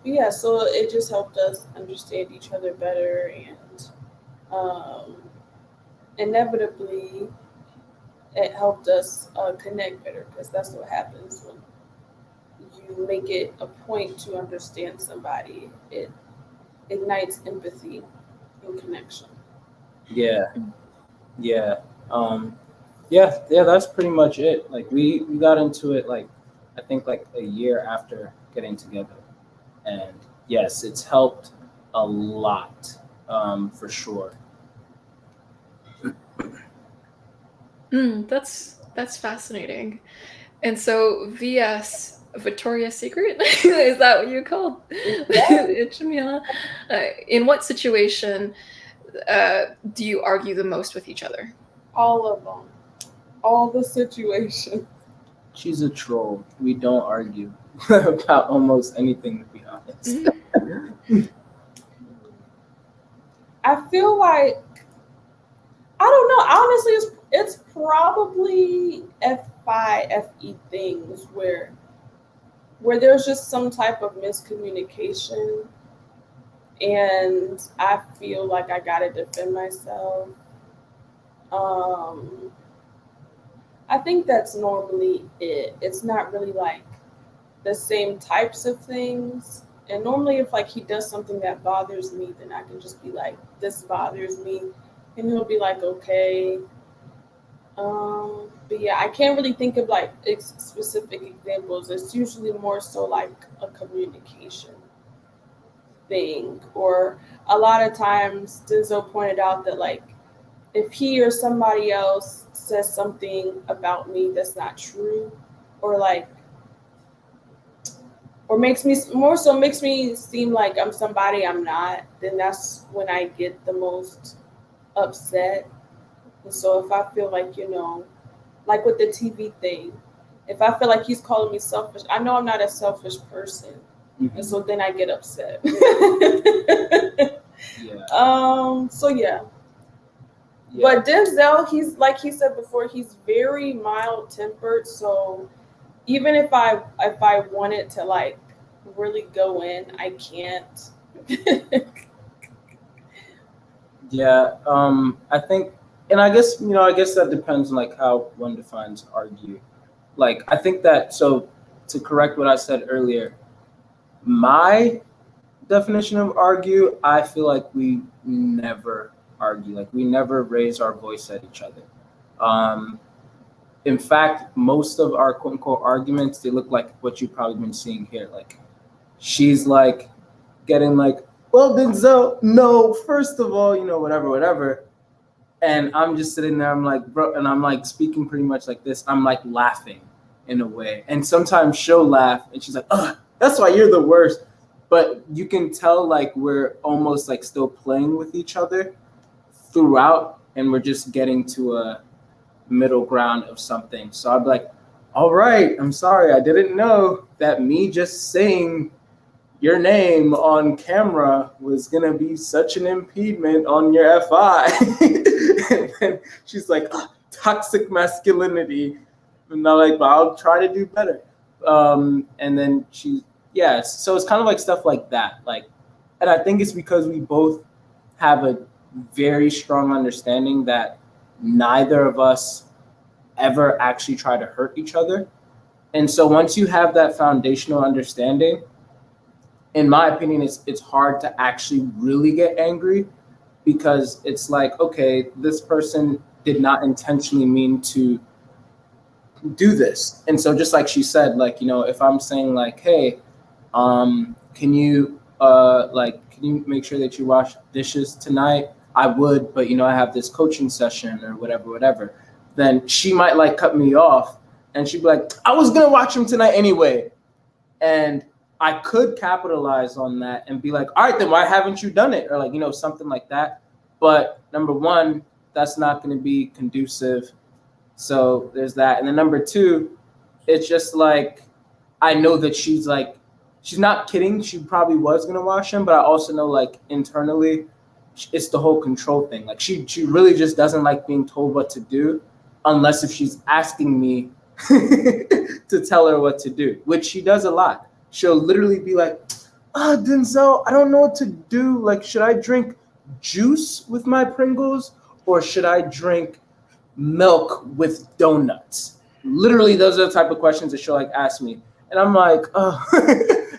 S2: yeah, so it just helped us understand each other better, and inevitably it helped us connect better, because that's what happens when you make it a point to understand somebody. It ignites empathy and connection.
S3: Yeah. Yeah, that's pretty much it. Like we got into it like I think like a year after getting together. And yes, it's helped a lot, for sure.
S1: That's fascinating. And so VS Victoria's Secret, is that what you called it, Jamila? In what situation do you argue the most with each other?
S2: All of them, all the situations.
S3: She's a troll. We don't argue about almost anything, to be honest.
S2: I feel like, I don't know. Honestly, it's probably FE things where there's just some type of miscommunication, and I feel like I gotta defend myself. I think that's normally it. It's not really like the same types of things. And normally if like he does something that bothers me, then I can just be like, this bothers me. And he'll be like, okay. But yeah, I can't really think of like specific examples. It's usually more so like a communication thing. Or a lot of times Denzel pointed out that like if he or somebody else says something about me that's not true, or like, or makes me seem like I'm somebody I'm not, then that's when I get the most upset. And so if I feel like, like with the TV thing, if I feel like he's calling me selfish, I know I'm not a selfish person. Mm-hmm. And so then I get upset.
S3: Yeah.
S2: So yeah. But Denzel, he's like he said before, he's very mild tempered. So even if I wanted to like really go in, I can't.
S3: Yeah. I think, and I guess that depends on like how one defines argue. Like I think that, so to correct what I said earlier, my definition of argue, I feel like we never argue. Like we never raise our voice at each other. In fact, most of our quote unquote arguments, they look like what you've probably been seeing here. Like she's like getting like, well, Denzel, no, first of all, whatever. And I'm just sitting there, I'm like, bro, and I'm like speaking pretty much like this. I'm like laughing in a way. And sometimes she'll laugh and she's like, ugh, that's why you're the worst. But you can tell like we're almost like still playing with each other throughout, and we're just getting to a middle ground of something. So I'd be like, all right, I'm sorry, I didn't know that me just saying your name on camera was gonna be such an impediment on your FI. And then she's like, toxic masculinity. And I'm like, but I'll try to do better. And then so it's kind of like stuff like that. Like, and I think it's because we both have a very strong understanding that neither of us ever actually try to hurt each other. And so once you have that foundational understanding, in my opinion, it's hard to actually really get angry, because it's like, okay, this person did not intentionally mean to do this. And so just like she said, like, if I'm saying like, hey, can you make sure that you wash dishes tonight? I would, but I have this coaching session or whatever. Then she might like cut me off and she'd be like, I was gonna watch him tonight anyway. And I could capitalize on that and be like, all right, then why haven't you done it? Or like, something like that. But number one, that's not going to be conducive. So there's that. And then number two, it's just like, I know that she's not kidding. She probably was going to watch him, but I also know like internally, it's the whole control thing. Like she really just doesn't like being told what to do, unless if she's asking me to tell her what to do, which she does a lot. She'll literally be like, Denzel, I don't know what to do. Like, should I drink juice with my Pringles or should I drink milk with donuts? Literally, those are the type of questions that she'll like ask me. And I'm like, oh.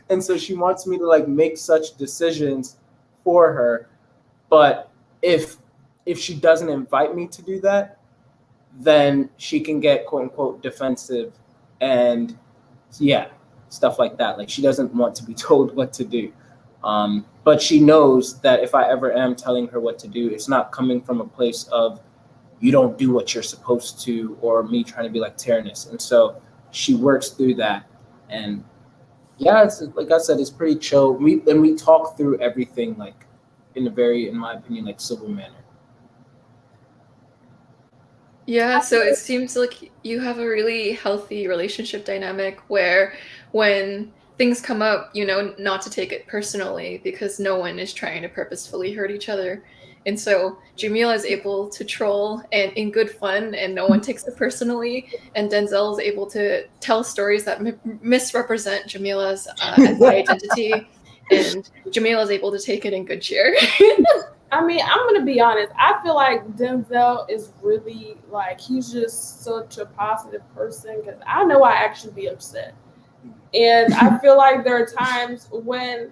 S3: And so she wants me to like make such decisions for her. But if she doesn't invite me to do that, then she can get quote unquote defensive and stuff like that. Like she doesn't want to be told what to do. But she knows that if I ever am telling her what to do, it's not coming from a place of you don't do what you're supposed to or me trying to be like Tyrannus. And so she works through that. And it's like I said, it's pretty chill. We talk through everything like in a very, in my opinion, like civil manner.
S1: Yeah, so it seems like you have a really healthy relationship dynamic where when things come up, not to take it personally because no one is trying to purposefully hurt each other. And so Jamila is able to troll and in good fun and no one takes it personally. And Denzel is able to tell stories that misrepresent Jamila's identity. And Jamila is able to take it in good cheer.
S2: I mean, I'm going to be honest. I feel like Denzel is really like, he's just such a positive person because I know I actually be upset. And I feel like there are times when,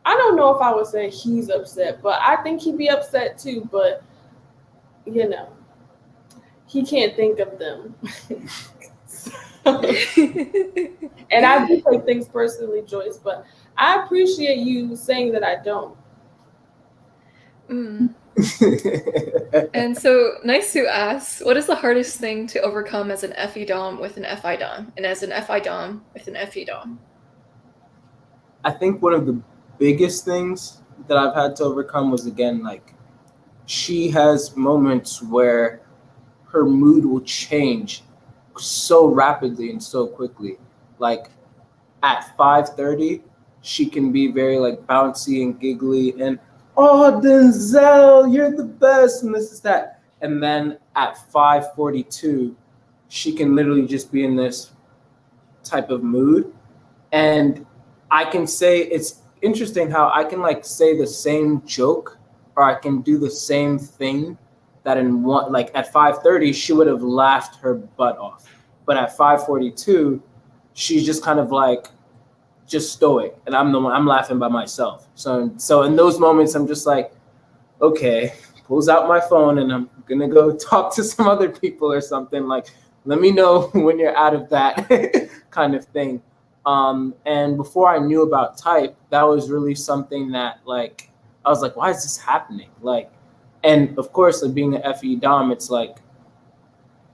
S2: I don't know if I would say he's upset, but I think he'd be upset too. But, he can't think of them. And I do take things personally, Joyce, but I appreciate you saying that I don't.
S1: And so Nisu asks, what is the hardest thing to overcome as an FE Dom with an FI Dom and as an FI Dom with an FE Dom?
S3: I think one of the biggest things that I've had to overcome was, again, like she has moments where her mood will change so rapidly and so quickly. Like at 5:30, she can be very like bouncy and giggly and, oh, Denzel, you're the best, and this is that. And then at 5:42, she can literally just be in this type of mood. And I can say, it's interesting how I can like say the same joke or I can do the same thing that in one, like at 5:30, she would have laughed her butt off. But at 5:42, she's just kind of like, just stoic, and I'm laughing by myself. So in those moments, I'm just like, okay, pulls out my phone and I'm gonna go talk to some other people or something. Like let me know when you're out of that kind of thing. And before I knew about type, that was really something that like I was like, why is this happening? Like, and of course, like being an FE Dom, it's like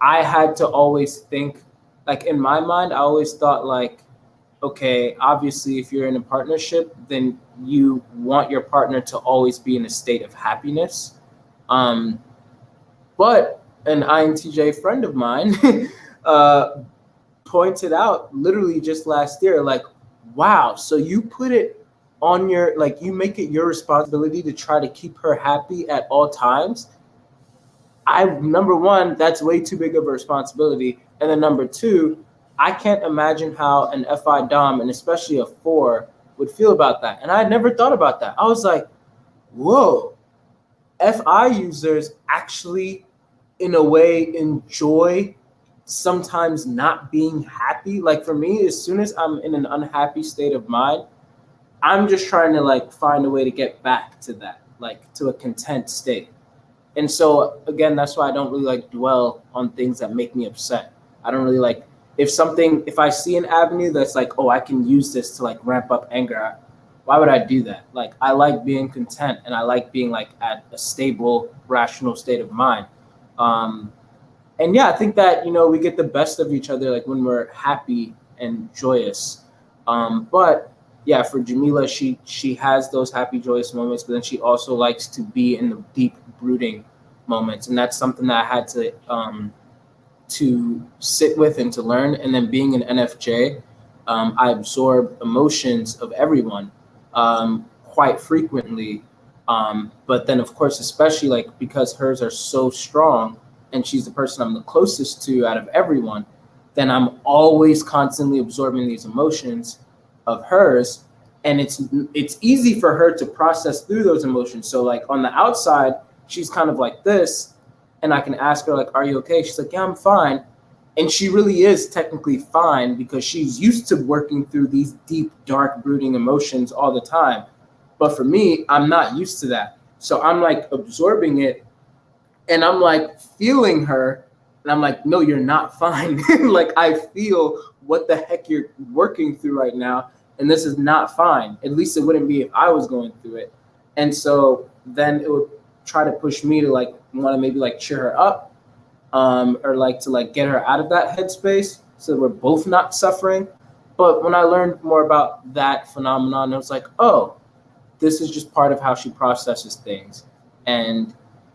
S3: I had to always think, like in my mind, I always thought like, okay, obviously, if you're in a partnership, then you want your partner to always be in a state of happiness. But an INTJ friend of mine pointed out literally just last year, like, wow, so you put it on your, like, you make it your responsibility to try to keep her happy at all times. Number one, that's way too big of a responsibility. And then number two, I can't imagine how an FI Dom, and especially a 4, would feel about that. And I had never thought about that. I was like, whoa, FI users actually, in a way, enjoy sometimes not being happy. Like for me, as soon as I'm in an unhappy state of mind, I'm just trying to like find a way to get back to that, like to a content state. And so again, that's why I don't really like dwell on things that make me upset. I don't really like if I see an avenue that's like, oh, I can use this to like ramp up anger, why would I do that? Like I like being content and I like being like at a stable, rational state of mind. And yeah, I think that, we get the best of each other like when we're happy and joyous. But yeah, for Jamila, she has those happy, joyous moments, but then she also likes to be in the deep, brooding moments, and that's something that I had to sit with and to learn. And then being an NFJ, I absorb emotions of everyone quite frequently. But then, of course, especially like because hers are so strong, and she's the person I'm the closest to out of everyone, then I'm always constantly absorbing these emotions of hers, and it's easy for her to process through those emotions. So like on the outside, she's kind of like this, and I can ask her like, are you okay? She's like, yeah, I'm fine. And she really is technically fine because she's used to working through these deep, dark, brooding emotions all the time. But for me, I'm not used to that. So I'm like absorbing it, and I'm like feeling her, and I'm like, no, you're not fine. Like I feel what the heck you're working through right now, and this is not fine. At least it wouldn't be if I was going through it. And so then it would try to push me to like want to maybe like cheer her up, or like to like get her out of that headspace so that we're both not suffering. But when I learned more about that phenomenon, it was like, oh, this is just part of how she processes things, and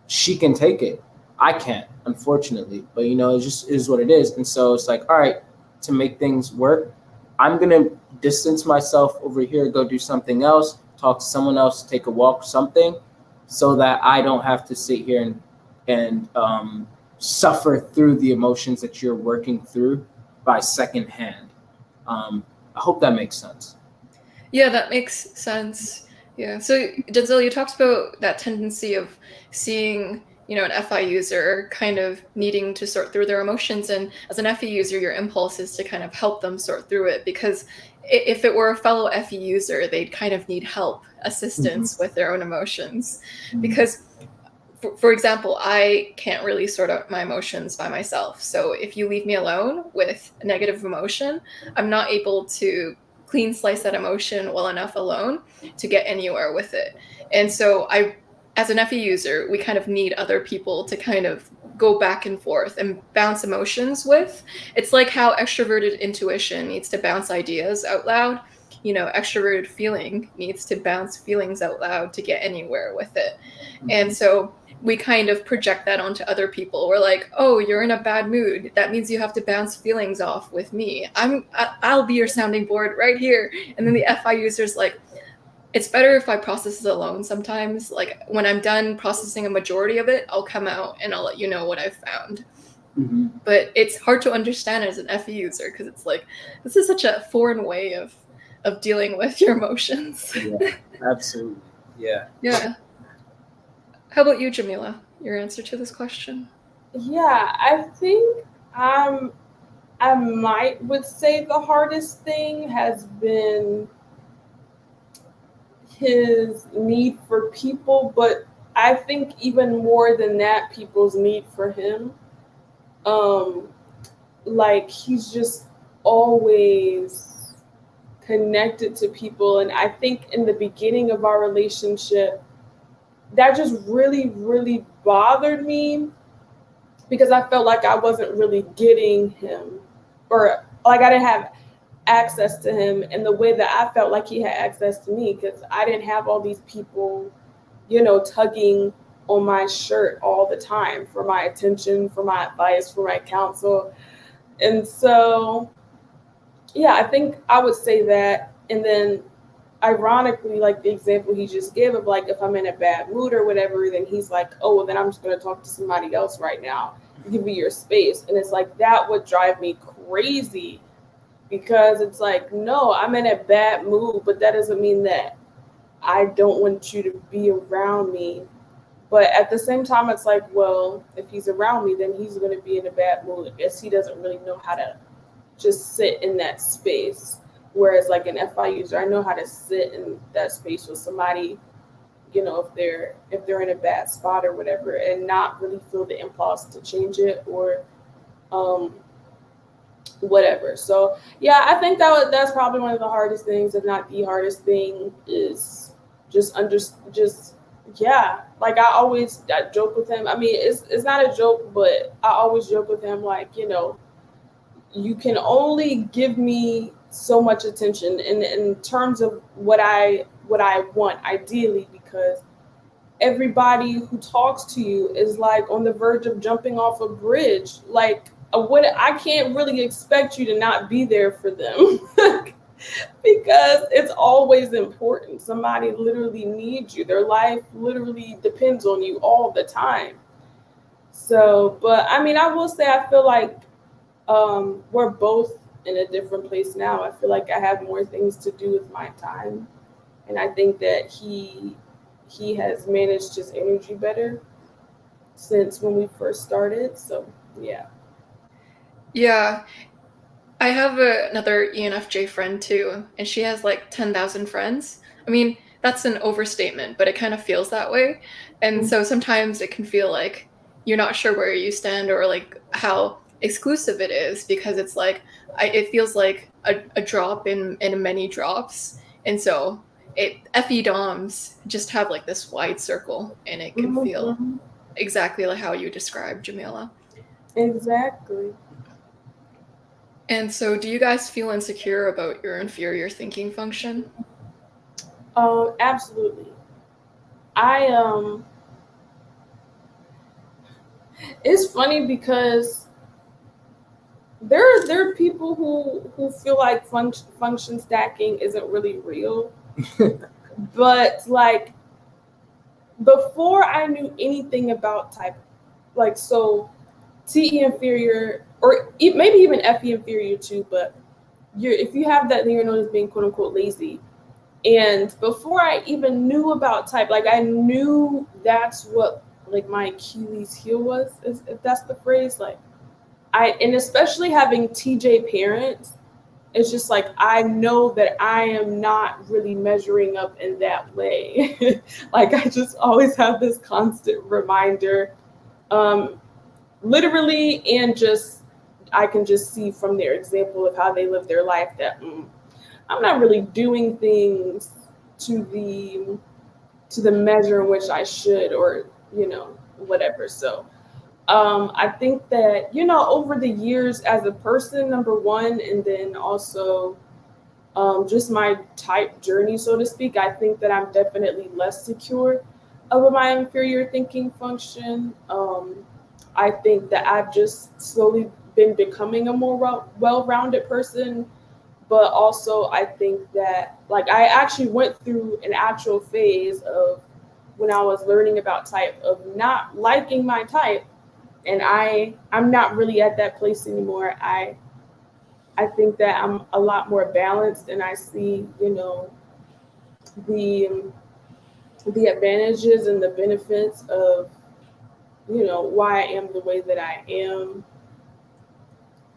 S3: she can take it. I can't, unfortunately, but it just is what it is. And so it's like, all right, to make things work, I'm gonna distance myself over here, go do something else, talk to someone else, take a walk, something, so that I don't have to sit here and suffer through the emotions that you're working through by secondhand. I hope that makes sense.
S1: Yeah, that makes sense. Yeah. So Denzel, you talked about that tendency of seeing, an FI user kind of needing to sort through their emotions. And as an FE user, your impulse is to kind of help them sort through it, because if it were a fellow FE user, they'd kind of need help, assistance with their own emotions. Because for example, I can't really sort out my emotions by myself. So if you leave me alone with a negative emotion, I'm not able to clean slice that emotion well enough alone to get anywhere with it. And so as an FE user, we kind of need other people to kind of go back and forth and bounce emotions with. It's like how extroverted intuition needs to bounce ideas out loud. Extroverted feeling needs to bounce feelings out loud to get anywhere with it. And so we kind of project that onto other people. We're like, oh, you're in a bad mood. That means you have to bounce feelings off with me. I'll be your sounding board right here. And then the FI user's like, it's better if I process it alone sometimes. Like when I'm done processing a majority of it, I'll come out and I'll let you know what I've found. Mm-hmm. But it's hard to understand as an FE user because it's like, this is such a foreign way of dealing with your emotions.
S3: Yeah, absolutely. Yeah.
S1: Yeah. How about you, Jamila? Your answer to this question?
S2: Yeah, I think I would say the hardest thing has been his need for people, but I think even more than that, people's need for him. like he's just always connected to people. And I think in the beginning of our relationship, that just really, really bothered me because I felt like I wasn't really getting him, or like I didn't have access to him in the way that I felt like he had access to me, because I didn't have all these people, tugging on my shirt all the time for my attention, for my advice, for my counsel. And so, yeah, I think I would say that. And then ironically, like the example he just gave of like, if I'm in a bad mood or whatever, then he's like, oh, well, then I'm just going to talk to somebody else right now. Give me your space. And it's like, that would drive me crazy, because it's like, no, I'm in a bad mood, but that doesn't mean that I don't want you to be around me. But at the same time, it's like, well, if he's around me, then he's going to be in a bad mood. I guess he doesn't really know how to just sit in that space. Whereas like an FI user, I know how to sit in that space with somebody, if they're in a bad spot or whatever, and not really feel the impulse to change it or whatever. So yeah, I think that's probably one of the hardest things, if not the hardest thing, is yeah. Like I joke with him. I mean, it's not a joke, but I always joke with him like, you can only give me so much attention in terms of what I want ideally, because everybody who talks to you is like on the verge of jumping off a bridge. Like what I can't really expect you to not be there for them because it's always important. Somebody literally needs you. Their life literally depends on you all the time. So, but I mean, I will say, I feel like we're both in a different place now. I feel like I have more things to do with my time. And I think that he has managed his energy better since when we first started. So, yeah.
S1: Yeah. I have another ENFJ friend too, and she has like 10,000 friends. I mean, that's an overstatement, but it kind of feels that way. And so sometimes it can feel like you're not sure where you stand or like how exclusive it is, because it's like, it feels like a drop in many drops. And so FE DOMs just have like this wide circle, and it can feel exactly like how you described, Jamila.
S2: Exactly.
S1: And so do you guys feel insecure about your inferior thinking function?
S2: Absolutely. It's funny because there are people who feel like function stacking isn't really real. But like, before I knew anything about type, like, so TE inferior, or maybe even FE inferior too, but if you have that, then you're known as being quote unquote lazy. And before I even knew about type, like I knew that's what like my Achilles heel was, if that's the phrase. Like and especially having TJ parents, it's just like, I know that I am not really measuring up in that way. Like I just always have this constant reminder, literally, and just, I can just see from their example of how they live their life that I'm not really doing things to the measure in which I should, or, whatever. So I think that, over the years as a person, number one, and then also just my type journey, so to speak, I think that I'm definitely less secure over my inferior thinking function. I think that I've just slowly been becoming a more well-rounded person. But also I think that, like, I actually went through an actual phase of when I was learning about type of not liking my type. And I'm not really at that place anymore. I think that I'm a lot more balanced, and I see, the advantages and the benefits of, why I am the way that I am.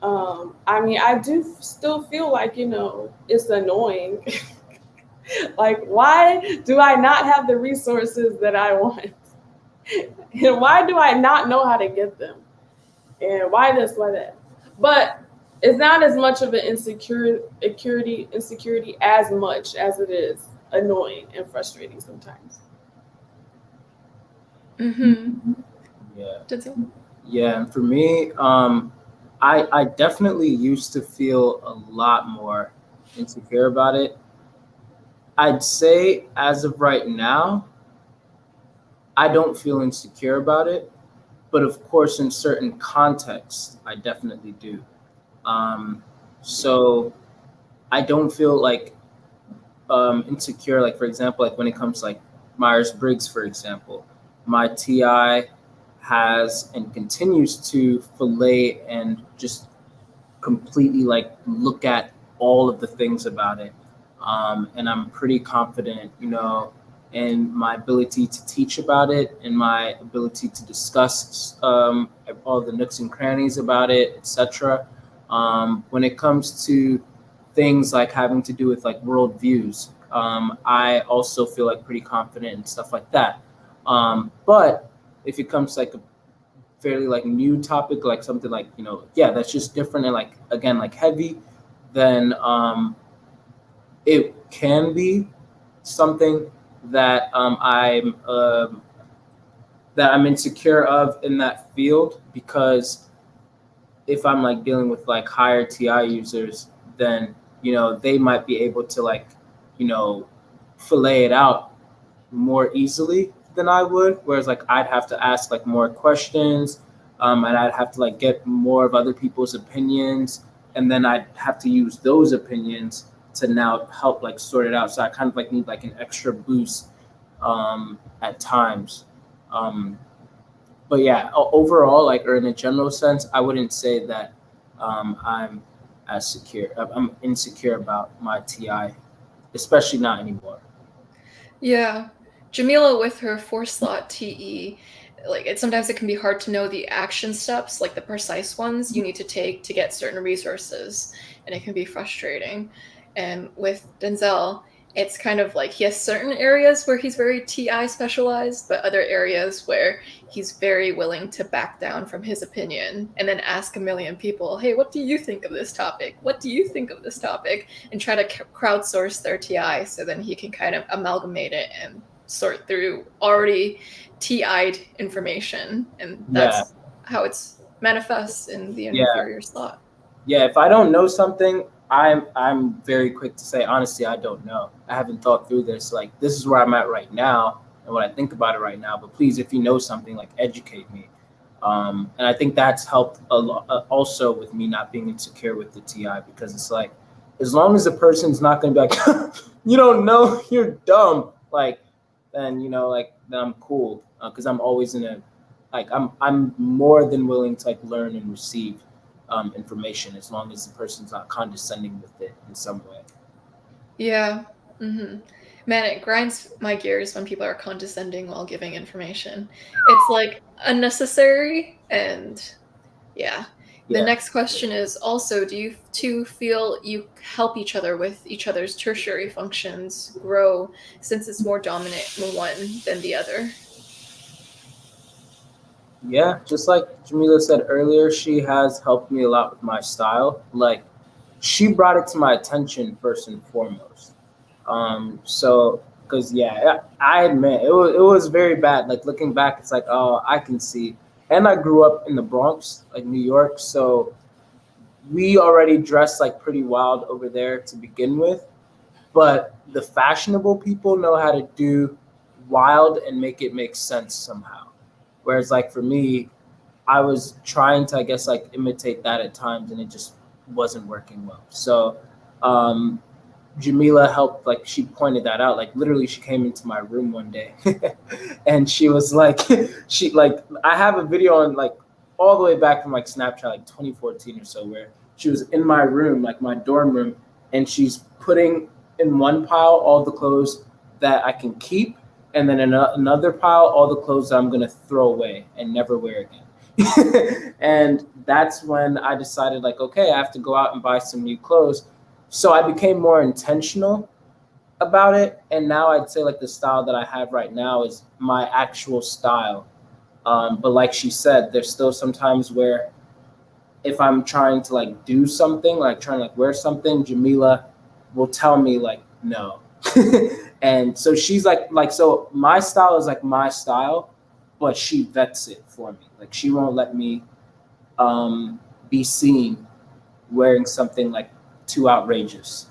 S2: I mean, I do still feel like, it's annoying. Like, why do I not have the resources that I want? And why do I not know how to get them? And why this, why that? but it's not as much of an insecurity as much as it is annoying and frustrating sometimes.
S1: Mm-hmm.
S3: Yeah.
S1: Denzel?
S3: Yeah, and for me, I definitely used to feel a lot more insecure about it. I'd say as of right now, I don't feel insecure about it, but of course, in certain contexts, I definitely do. So I don't feel like insecure. Like for example, like when it comes to like Myers-Briggs, for example, my TI has and continues to fillet and just completely like look at all of the things about it. And I'm pretty confident, in my ability to teach about it and my ability to discuss all the nooks and crannies about it, etc. When it comes to things like having to do with like worldviews, I also feel like pretty confident and stuff like that. But if it comes to like a fairly like new topic, like something like, that's just different and like, again, like heavy, then it can be something that I'm insecure of in that field, because if I'm like dealing with like higher TI users, then they might be able to like fillet it out more easily than I would, whereas like I'd have to ask like more questions, and I'd have to like get more of other people's opinions, and then I'd have to use those opinions to now help like sort it out. So I kind of like need like an extra boost at times. But yeah, overall, like, or in a general sense, I wouldn't say that I'm I'm insecure about my TI, especially not anymore.
S1: Yeah. Jamila with her 4-slot TE, like sometimes it can be hard to know the action steps, like the precise ones you need to take to get certain resources, and it can be frustrating. And with Denzel, it's kind of like he has certain areas where he's very TI specialized, but other areas where he's very willing to back down from his opinion and then ask a million people, hey, what do you think of this topic? What do you think of this topic? And try to crowdsource their TI so then he can kind of amalgamate it and sort through already TI'd information. And that's how it's manifests in the inferior slot.
S3: Yeah, if I don't know something, I'm very quick to say, honestly, I don't know. I haven't thought through this. Like, this is where I'm at right now and what I think about it right now. But please, if you know something, like, educate me. And I think that's helped a lot also with me not being insecure with the TI, because it's like, as long as the person's not going to be like, you don't know, you're dumb, like, then, then I'm cool. Because I'm always I'm more than willing to like learn and receive information, as long as the person's not condescending with it in some way.
S1: Yeah. Mm-hmm. Man, it grinds my gears when people are condescending while giving information. It's like unnecessary, and yeah. The next question is also, do you two feel you help each other with each other's tertiary functions grow, since it's more dominant in one than the other?
S3: Yeah, just like Jamila said earlier, she has helped me a lot with my style. Like, she brought it to my attention first and foremost. So, because I admit it was very bad. Like, looking back, it's like, oh, I can see. And I grew up in the Bronx, like New York, so we already dressed like pretty wild over there to begin with. But the fashionable people know how to do wild and make it make sense somehow. Whereas, like, for me, I was trying to, I guess, like, imitate that at times, and it just wasn't working well. So Jamila helped, like, she pointed that out. Like, literally, she came into my room one day and she was like, I have a video on, like, all the way back from, like, Snapchat, like 2014 or so, where she was in my room, like my dorm room, and she's putting in one pile all the clothes that I can keep, and then in another pile all the clothes that I'm going to throw away and never wear again. And that's when I decided, like, okay, I have to go out and buy some new clothes. So I became more intentional about it. And now I'd say, like, the style that I have right now is my actual style. But like she said, there's still some times where if I'm trying to like do something, like trying to like wear something, Jamila will tell me like no. And so she's like so my style is like my style, but she vets it for me. Like she won't let me be seen wearing something like too outrageous.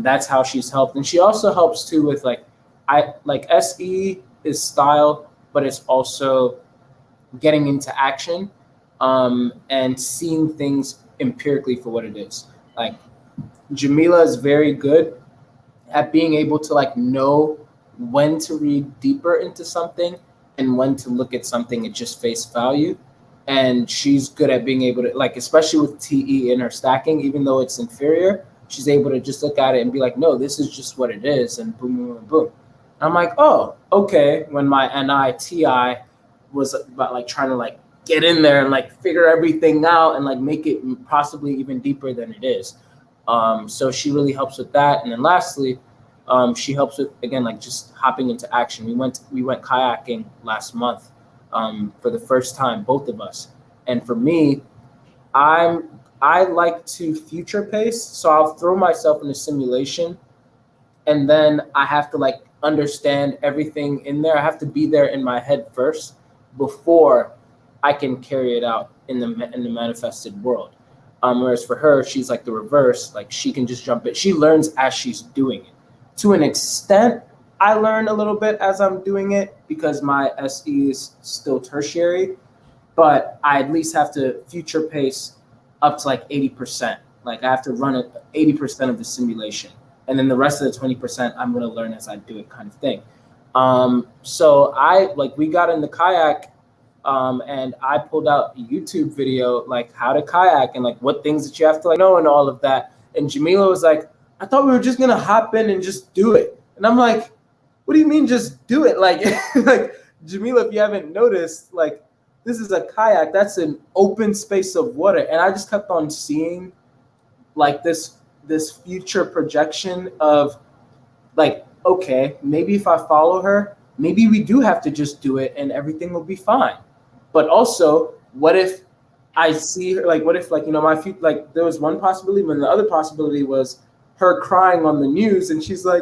S3: That's how she's helped. And she also helps too with like SE is style, but it's also getting into action and seeing things empirically for what it is. Like Jamila is very good at being able to like know when to read deeper into something and when to look at something at just face value. And she's good at being able to like, especially with TE in her stacking, even though it's inferior, she's able to just look at it and be like, no, this is just what it is, and boom, boom, boom, boom. I'm like, oh, okay. When my NITI was about like trying to like get in there and like figure everything out and like make it possibly even deeper than it is. So she really helps with that. And then lastly, she helps with, again, like just hopping into action. We went kayaking last month for the first time, both of us. And for me, I like to future pace. So I'll throw myself in a simulation and then I have to like understand everything in there. I have to be there in my head first before I can carry it out in the manifested world. Whereas for her, she's like the reverse. Like she can just jump in. She learns as she's doing it. To an extent, I learn a little bit as I'm doing it because my SE is still tertiary, but I at least have to future pace up to like 80%. Like I have to run 80% of the simulation. And then the rest of the 20%, I'm going to learn as I do it kind of thing. So we got in the kayak and I pulled out a YouTube video, like how to kayak and like what things that you have to like know and all of that. And Jamila was like, I thought we were just going to hop in and just do it. And I'm like, what do you mean just do it? Like, like Jamila, if you haven't noticed, like this is a kayak, that's an open space of water. And I just kept on seeing like this future projection of like, okay, maybe if I follow her, maybe we do have to just do it and everything will be fine. But also, what if I see her, like, what if, like, you know, my feet, like, there was one possibility, but the other possibility was her crying on the news, and she's like,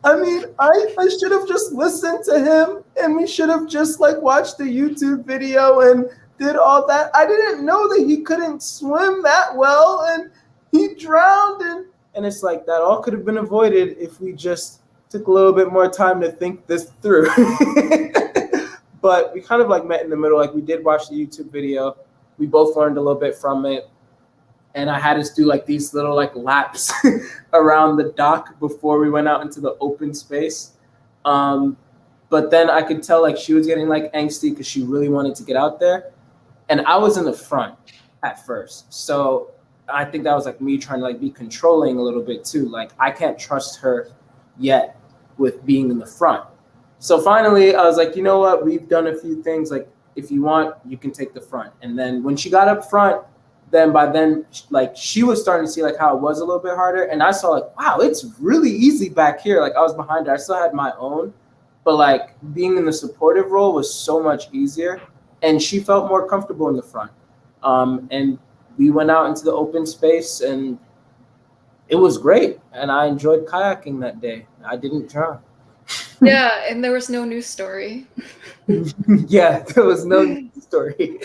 S3: I mean, I should have just listened to him, and we should have just, like, watched the YouTube video and did all that. I didn't know that he couldn't swim that well, and he drowned, and it's like, that all could have been avoided if we just took a little bit more time to think this through. But we kind of like met in the middle. Like we did watch the YouTube video. We both learned a little bit from it. And I had us do like these little like laps around the dock before we went out into the open space. But then I could tell like she was getting like angsty because she really wanted to get out there. And I was in the front at first. So I think that was like me trying to like be controlling a little bit too. Like I can't trust her yet with being in the front. So finally, I was like, you know what? We've done a few things. Like, if you want, you can take the front. And then when she got up front, then by then, like, she was starting to see, like, how it was a little bit harder. And I saw, like, wow, it's really easy back here. Like, I was behind her. I still had my own. But, like, being in the supportive role was so much easier. And she felt more comfortable in the front. And we went out into the open space, and it was great. And I enjoyed kayaking that day. I didn't drown.
S1: Yeah, and there was no news story.
S3: Yeah, there was no news story.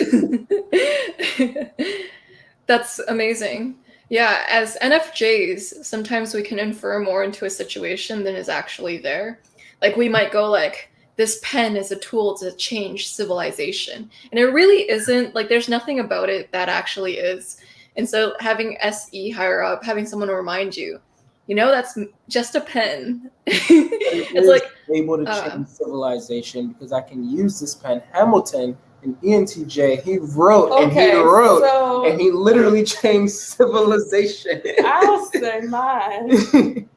S1: That's amazing. Yeah, as NFJs, sometimes we can infer more into a situation than is actually there. Like we might go like, this pen is a tool to change civilization. And it really isn't. Like there's nothing about it that actually is. And so having SE higher up, having someone remind you, you know, that's just a pen. It's like
S3: able to change civilization because I can use this pen. Hamilton and ENTJ, he wrote and he literally changed civilization.
S2: I'll say mine.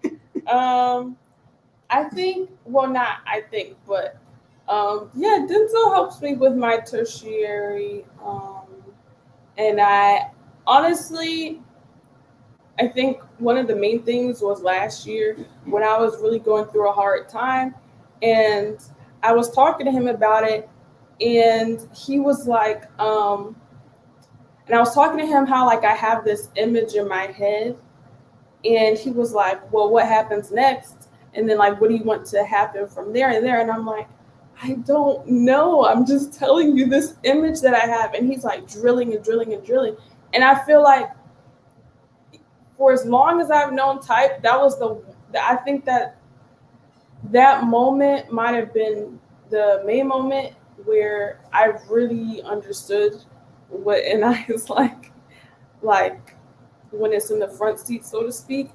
S2: I think, well, not I think, but yeah, Denzel helps me with my tertiary. And I honestly, I think one of the main things was last year when I was really going through a hard time, and I was talking to him about it, and he was like, And I was talking to him how like I have this image in my head, and he was like, well, what happens next? And then like, what do you want to happen from there and there? And I'm like, I don't know. I'm just telling you this image that I have. And he's like drilling and drilling and drilling. And I feel like for as long as I've known type, that was I think that moment might have been the main moment where I really understood what NI is like when it's in the front seat, so to speak.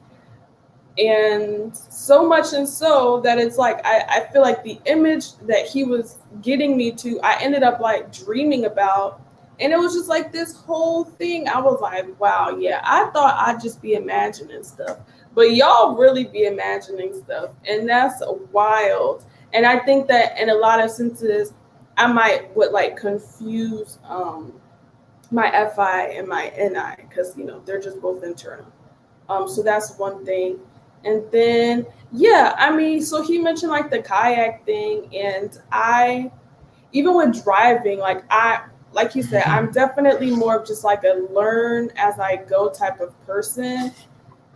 S2: And so much and so that it's like I feel like the image that he was getting me to, I ended up like dreaming about. And it was just like this whole thing. I was like, wow, yeah, I thought I'd just be imagining stuff. But y'all really be imagining stuff. And that's wild. And I think that in a lot of senses, I would like confuse my FI and my NI because, you know, they're just both internal. So that's one thing. And then, yeah, I mean, so he mentioned like the kayak thing, and even with driving, like you said, I'm definitely more of just like a learn as I go type of person.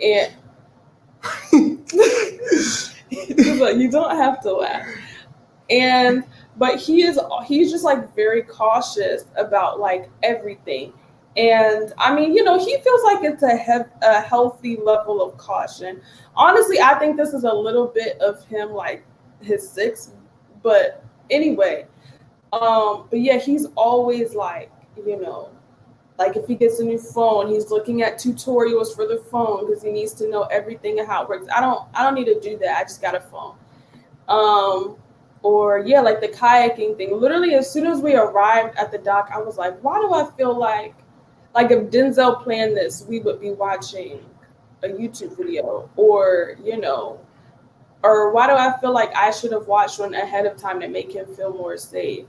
S2: And like, you don't have to laugh. But he's just like very cautious about like everything. And I mean, you know, he feels like it's a healthy level of caution. Honestly, I think this is a little bit of him, like his 6. But anyway, but yeah, he's always like, you know, like if he gets a new phone, he's looking at tutorials for the phone because he needs to know everything and how it works. I don't need to do that. I just got a phone. Or yeah, like the kayaking thing. Literally, as soon as we arrived at the dock, I was like, why do I feel like if Denzel planned this, we would be watching a YouTube video, or, you know, or why do I feel like I should have watched one ahead of time to make him feel more safe?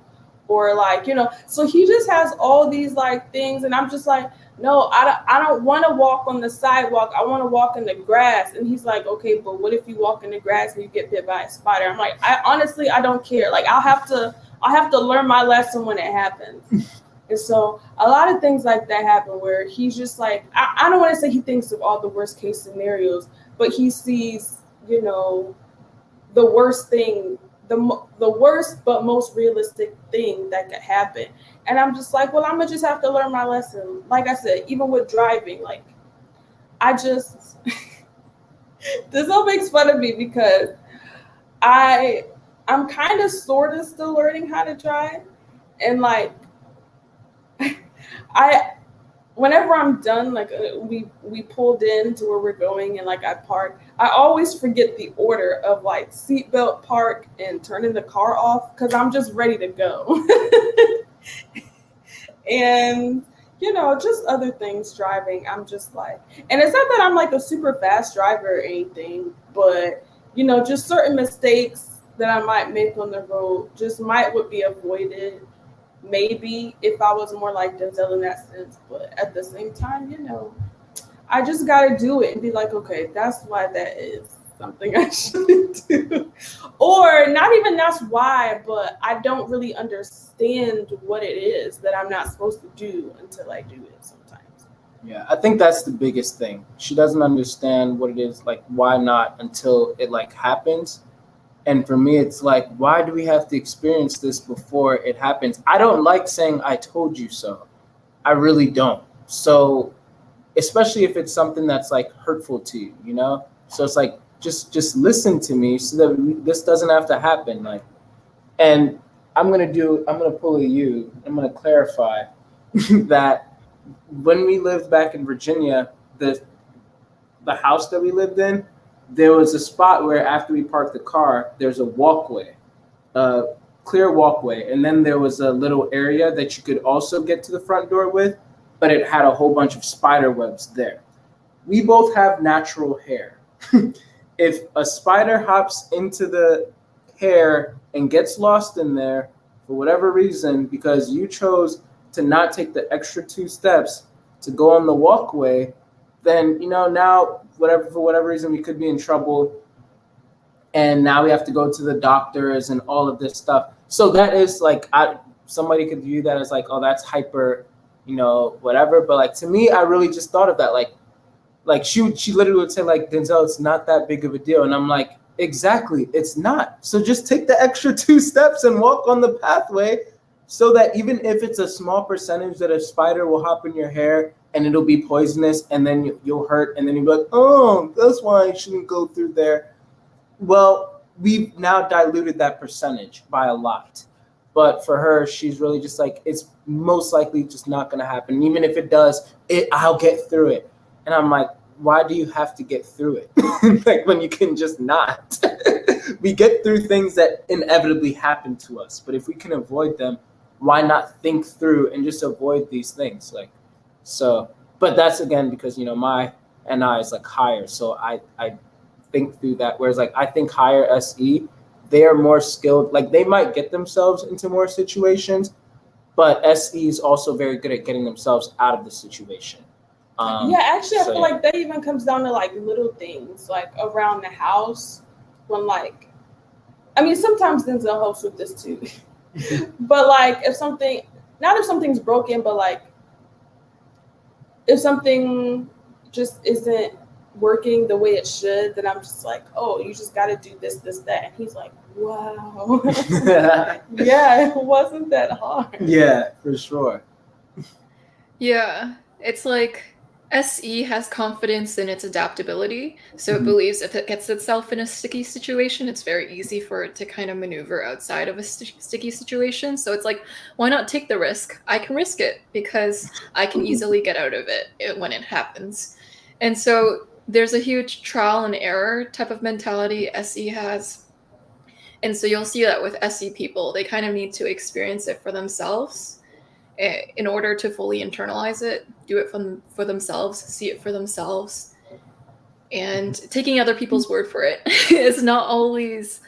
S2: Or like, you know, so he just has all these like things, and I'm just like, no, I don't want to walk on the sidewalk. I want to walk in the grass. And he's like, okay, but what if you walk in the grass and you get bit by a spider? I'm like, I don't care. Like I'll have to learn my lesson when it happens. And so a lot of things like that happen where he's just like, I don't want to say he thinks of all the worst case scenarios, but he sees, you know, the worst thing, the worst but most realistic thing that could happen. And I'm just like, well, I'm gonna just have to learn my lesson. Like I said, even with driving, like this all makes fun of me because I'm kind of sort of still learning how to drive. And like whenever I'm done, like we pulled in to where we're going and like I parked, I always forget the order of like seatbelt, park, and turning the car off because I'm just ready to go. And, you know, just other things driving, I'm just like, and it's not that I'm like a super fast driver or anything, but, you know, just certain mistakes that I might make on the road just would be avoided. Maybe if I was more like Denzel in that sense, but at the same time, you know, I just got to do it and be like, okay, that's why that is something I shouldn't do. Or not even that's why, but I don't really understand what it is that I'm not supposed to do until I do it sometimes.
S3: Yeah, I think that's the biggest thing. She doesn't understand what it is, like why not until it like happens. And for me, it's like, why do we have to experience this before it happens? I don't like saying I told you so. I really don't. So especially if it's something that's like hurtful to you, you know? So it's like, just listen to me so that this doesn't have to happen. Like, and I'm gonna pull a you. I'm gonna clarify that when we lived back in Virginia, the house that we lived in, there was a spot where after we parked the car, there's a walkway, a clear walkway, and then there was a little area that you could also get to the front door with, but it had a whole bunch of spider webs there. We both have natural hair. If a spider hops into the hair and gets lost in there for whatever reason, because you chose to not take the extra 2 steps to go on the walkway, then, you know, now for whatever reason, we could be in trouble. And now we have to go to the doctors and all of this stuff. So that is like, somebody could view that as like, oh, that's hyper whatever. But like to me, I really just thought of that. Like she literally would say like, Denzel, it's not that big of a deal. And I'm like, exactly, it's not. So just take the extra 2 steps and walk on the pathway, so that even if it's a small percentage that a spider will hop in your hair and it'll be poisonous, and then you'll hurt, and then you'll be like, oh, that's why I shouldn't go through there. Well, we've now diluted that percentage by a lot. But for her, she's really just like, it's most likely just not going to happen. Even if it does, I'll get through it. And I'm like, why do you have to get through it? Like, when you can just not. We get through things that inevitably happen to us. But if we can avoid them, why not think through and just avoid these things? Like, so, but that's again because, my NI is like higher. So I think through that. Whereas like, I think higher SE, they are more skilled. Like, they might get themselves into more situations, but SE is also very good at getting themselves out of the situation.
S2: Actually, I feel like that even comes down to like little things, like around the house, when like, I mean, sometimes Denzel helps with this too, but like if something's broken, but like if something just isn't working the way it should, then I'm just like, oh, you just got to do this, that. And he's like, wow. Yeah, it wasn't that hard.
S3: Yeah, for sure.
S1: Yeah, it's like SE has confidence in its adaptability, so it believes if it gets itself in a sticky situation, it's very easy for it to kind of maneuver outside of a sticky situation. So it's like, why not take the risk? I can risk it because I can easily get out of it when it happens. And so there's a huge trial and error type of mentality SE has. And so you'll see that with SE people, they kind of need to experience it for themselves in order to fully internalize it, do it for themselves, see it for themselves. And taking other people's word for it is not always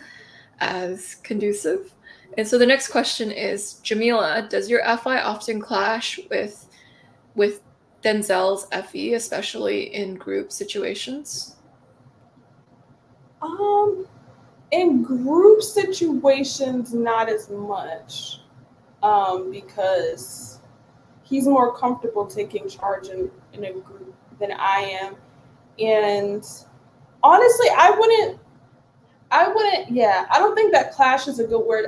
S1: as conducive. And so the next question is, Jamila, does your FI often clash with Denzel's FE, especially in group situations?
S2: In group situations, not as much. Because he's more comfortable taking charge in a group than I am. And honestly, I don't think that clash is a good word.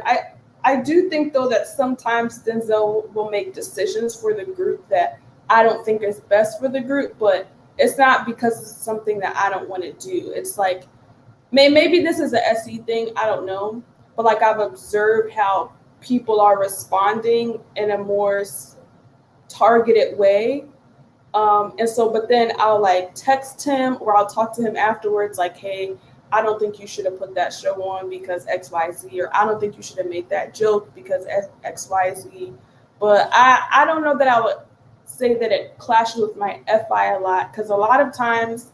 S2: I do think though that sometimes Denzel will make decisions for the group that I don't think is best for the group, but it's not because it's something that I don't want to do. It's like, maybe this is a SE thing, I don't know. But like, I've observed how people are responding in a more targeted way. And so, but then I'll like text him or I'll talk to him afterwards, like, hey, I don't think you should have put that show on because XYZ, or I don't think you should have made that joke because XYZ. But I don't know that I would say that it clashes with my FI a lot, because a lot of times,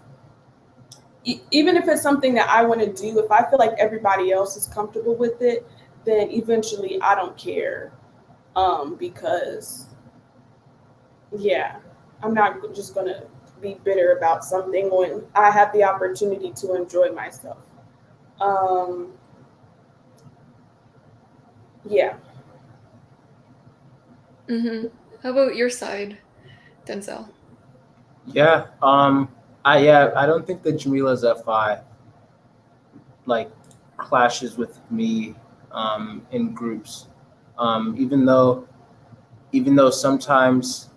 S2: even if it's something that I want to do, if I feel like everybody else is comfortable with it, then eventually I don't care, because, yeah, I'm not just going to be bitter about something when I have the opportunity to enjoy myself. Yeah.
S1: How about your side, Denzel?
S3: Yeah, I don't think that Jamila's FI like clashes with me in groups, even though sometimes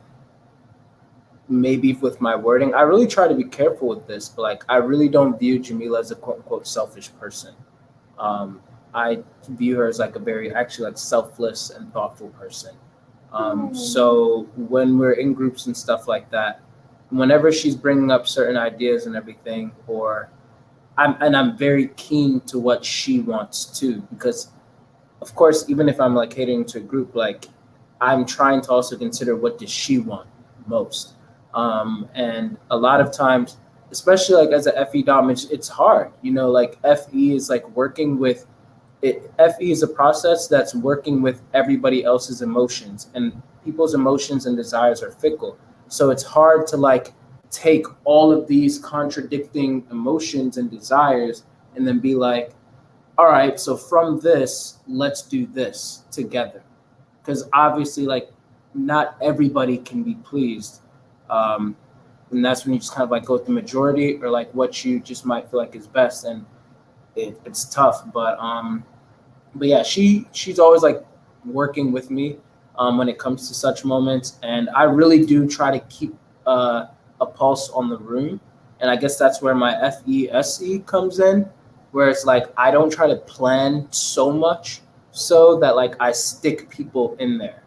S3: maybe with my wording, I really try to be careful with this, but like I really don't view Jamila as a quote unquote selfish person. I view her as like a very actually like selfless and thoughtful person. So when we're in groups and stuff like that, whenever she's bringing up certain ideas and everything, or I'm very keen to what she wants too, because of course, even if I'm like catering to a group, like I'm trying to also consider what does she want most. And a lot of times, especially like as a FE dom, it's hard, like FE is like working with it. FE is a process that's working with everybody else's emotions, and people's emotions and desires are fickle. So it's hard to like take all of these contradicting emotions and desires and then be like, all right, so from this, let's do this together. Because obviously, like, not everybody can be pleased. And that's when you just kind of like go with the majority or like what you just might feel like is best. And it's tough, but yeah, she's always like working with me when it comes to such moments, and I really do try to keep a pulse on the room, and I guess that's where my FESE comes in, where it's like I don't try to plan so much so that like I stick people in there,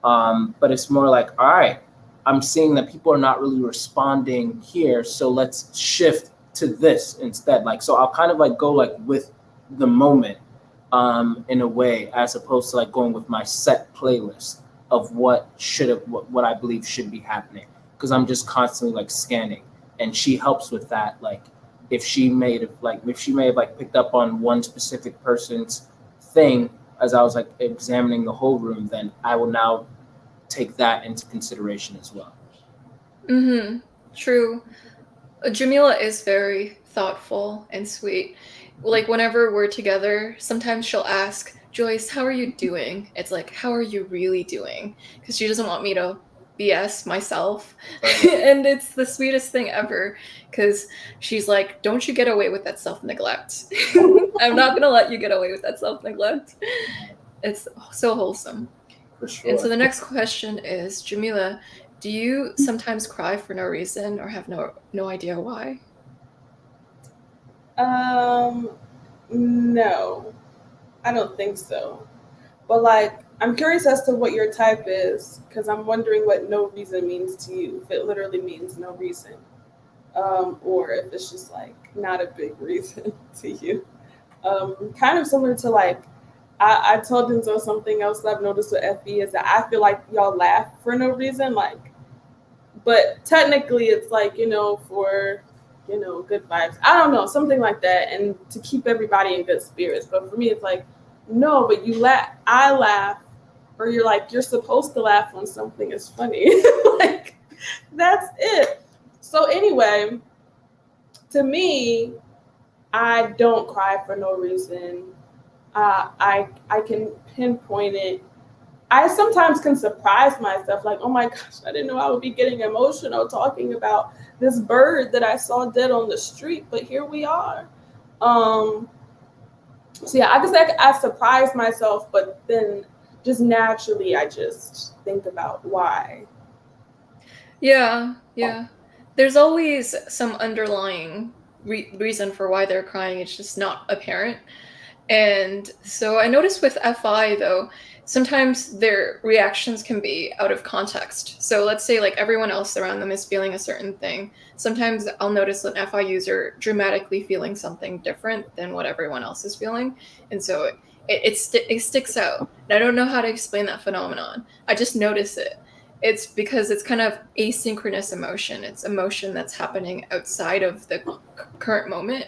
S3: but it's more like, all right, I'm seeing that people are not really responding here, so let's shift to this instead. Like, so I'll kind of like go like with the moment in a way, as opposed to like going with my set playlist of what I believe should be happening, because I'm just constantly like scanning, and she helps with that. Like if she may have like picked up on one specific person's thing as I was like examining the whole room, then I will now take that into consideration as well.
S1: Mm-hmm. True. Jamila is very thoughtful and sweet. Like whenever we're together, sometimes she'll ask, Joyce, how are you doing? It's like, how are you really doing? Because she doesn't want me to BS myself. And it's the sweetest thing ever, because she's like, don't you get away with that self-neglect. I'm not going to let you get away with that self-neglect. It's so wholesome.
S3: For sure.
S1: And so the next question is, Jamila, do you sometimes cry for no reason or have no idea why?
S2: No, I don't think so. But like, I'm curious as to what your type is, because I'm wondering what no reason means to you. If it literally means no reason, or if it's just like not a big reason to you. Kind of similar to like, I told Denzel something else that I've noticed with FE is that I feel like y'all laugh for no reason, like, but technically it's like, for, good vibes. I don't know, something like that, and to keep everybody in good spirits. But for me, it's like, no, but I laugh, or you're supposed to laugh when something is funny. Like, that's it. So anyway, to me, I don't cry for no reason. I can pinpoint it. I sometimes can surprise myself, like, oh my gosh, I didn't know I would be getting emotional talking about this bird that I saw dead on the street, but here we are. So yeah, I guess I surprise myself, but then just naturally I just think about why.
S1: Yeah. There's always some underlying reason for why they're crying. It's just not apparent. And so I noticed with FI, though, sometimes their reactions can be out of context. So let's say like everyone else around them is feeling a certain thing. Sometimes I'll notice an FI user dramatically feeling something different than what everyone else is feeling. And so it sticks out. And I don't know how to explain that phenomenon. I just notice it. It's because it's kind of asynchronous emotion. It's emotion that's happening outside of the current moment.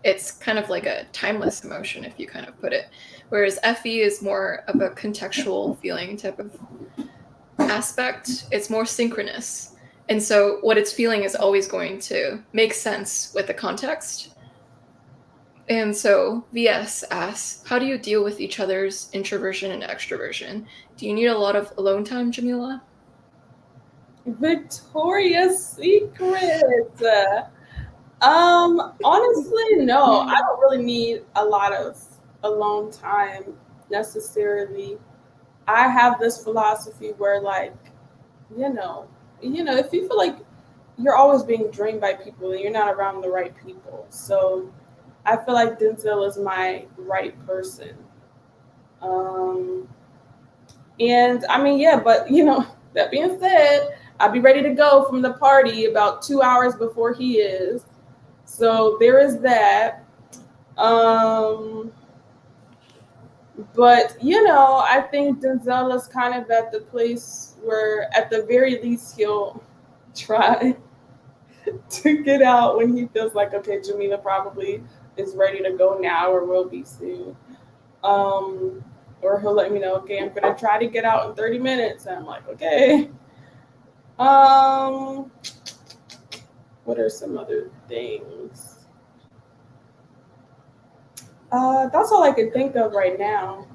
S1: It's kind of like a timeless emotion, if you kind of put it. Whereas FE is more of a contextual feeling type of aspect. It's more synchronous. And so what it's feeling is always going to make sense with the context. And so VS asks, how do you deal with each other's introversion and extroversion? Do you need a lot of alone time, Jamila?
S2: Victoria's Secret. Honestly, no. I don't really need a lot of alone time necessarily. I have this philosophy where, like, if you feel like you're always being drained by people and you're not around the right people. So I feel like Denzel is my right person. And I mean, yeah, but that being said, I'll be ready to go from the party about 2 hours before he is. So there is that. But I think Denzel is kind of at the place where at the very least he'll try to get out when he feels like, okay, Jamila probably is ready to go now or will be soon. Or he'll let me know, okay, I'm gonna try to get out in 30 minutes. And I'm like, okay. What are some other things? That's all I can think of right now.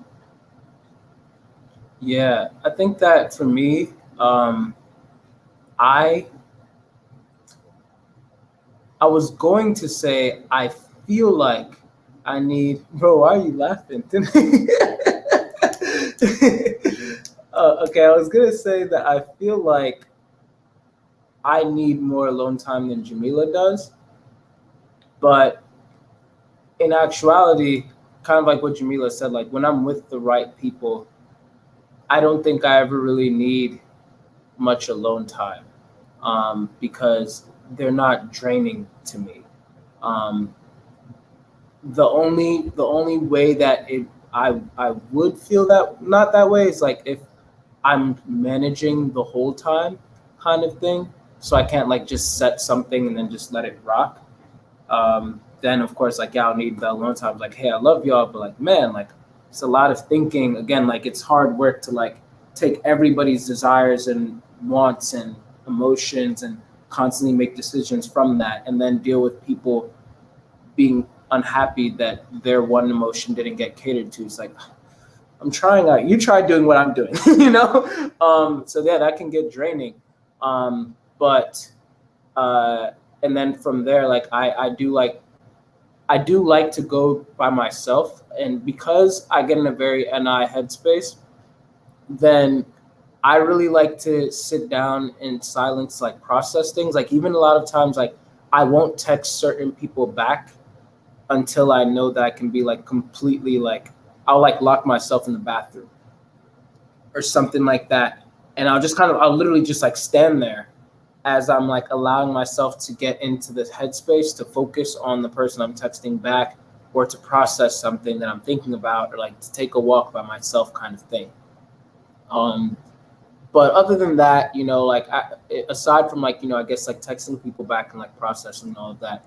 S3: Yeah, I think that for me, I was going to say I feel like I need. Bro, why are you laughing? Okay, I was gonna say that I feel like I need more alone time than Jamila does, but in actuality, kind of like what Jamila said, like when I'm with the right people, I don't think I ever really need much alone time, because they're not draining to me. Um, the only way that I would feel that not that way is like if I'm managing the whole time kind of thing. So I can't like just set something and then just let it rock. Then of course like yeah, I'll need the alone time. Like, hey, I love y'all, but like man, like it's a lot of thinking. Again, like it's hard work to like take everybody's desires and wants and emotions and constantly make decisions from that and then deal with people being unhappy that their one emotion didn't get catered to. It's like I'm trying out. You try doing what I'm doing, you know. So yeah, that can get draining. But and then from there, like I do like to go by myself, and because I get in a very NI headspace, then I really like to sit down in silence, like process things. Like even a lot of times, like I won't text certain people back until I know that I can be like completely like I'll like lock myself in the bathroom or something like that. And I'll literally just like stand there as I'm like allowing myself to get into this headspace to focus on the person I'm texting back or to process something that I'm thinking about or like to take a walk by myself kind of thing. Um, but other than that, you know, like aside from like, you know, I guess like texting people back and like processing all of that,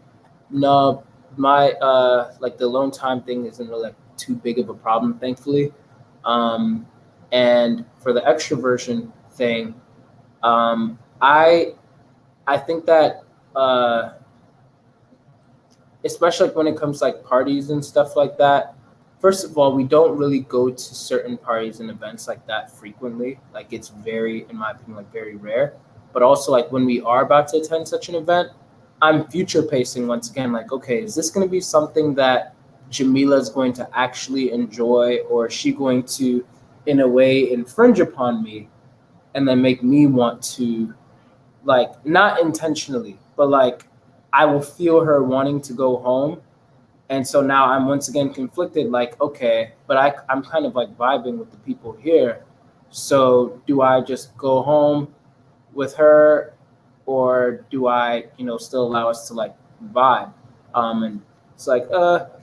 S3: no, my like the alone time thing isn't really like too big of a problem, thankfully. Um, and for the extroversion thing, um, I I think that especially like when it comes to like parties and stuff like that. First of all, we don't really go to certain parties and events like that frequently. Like it's very, in my opinion, like very rare. But also like when we are about to attend such an event, I'm future pacing once again. Like, okay, is this going to be something that Jamila is going to actually enjoy, or is she going to, in a way, infringe upon me and then make me want to like not intentionally, but like I will feel her wanting to go home. And so now I'm once again conflicted, like, okay, but I'm kind of like vibing with the people here. So do I just go home with her or do I, you know, still allow us to like vibe? And it's like,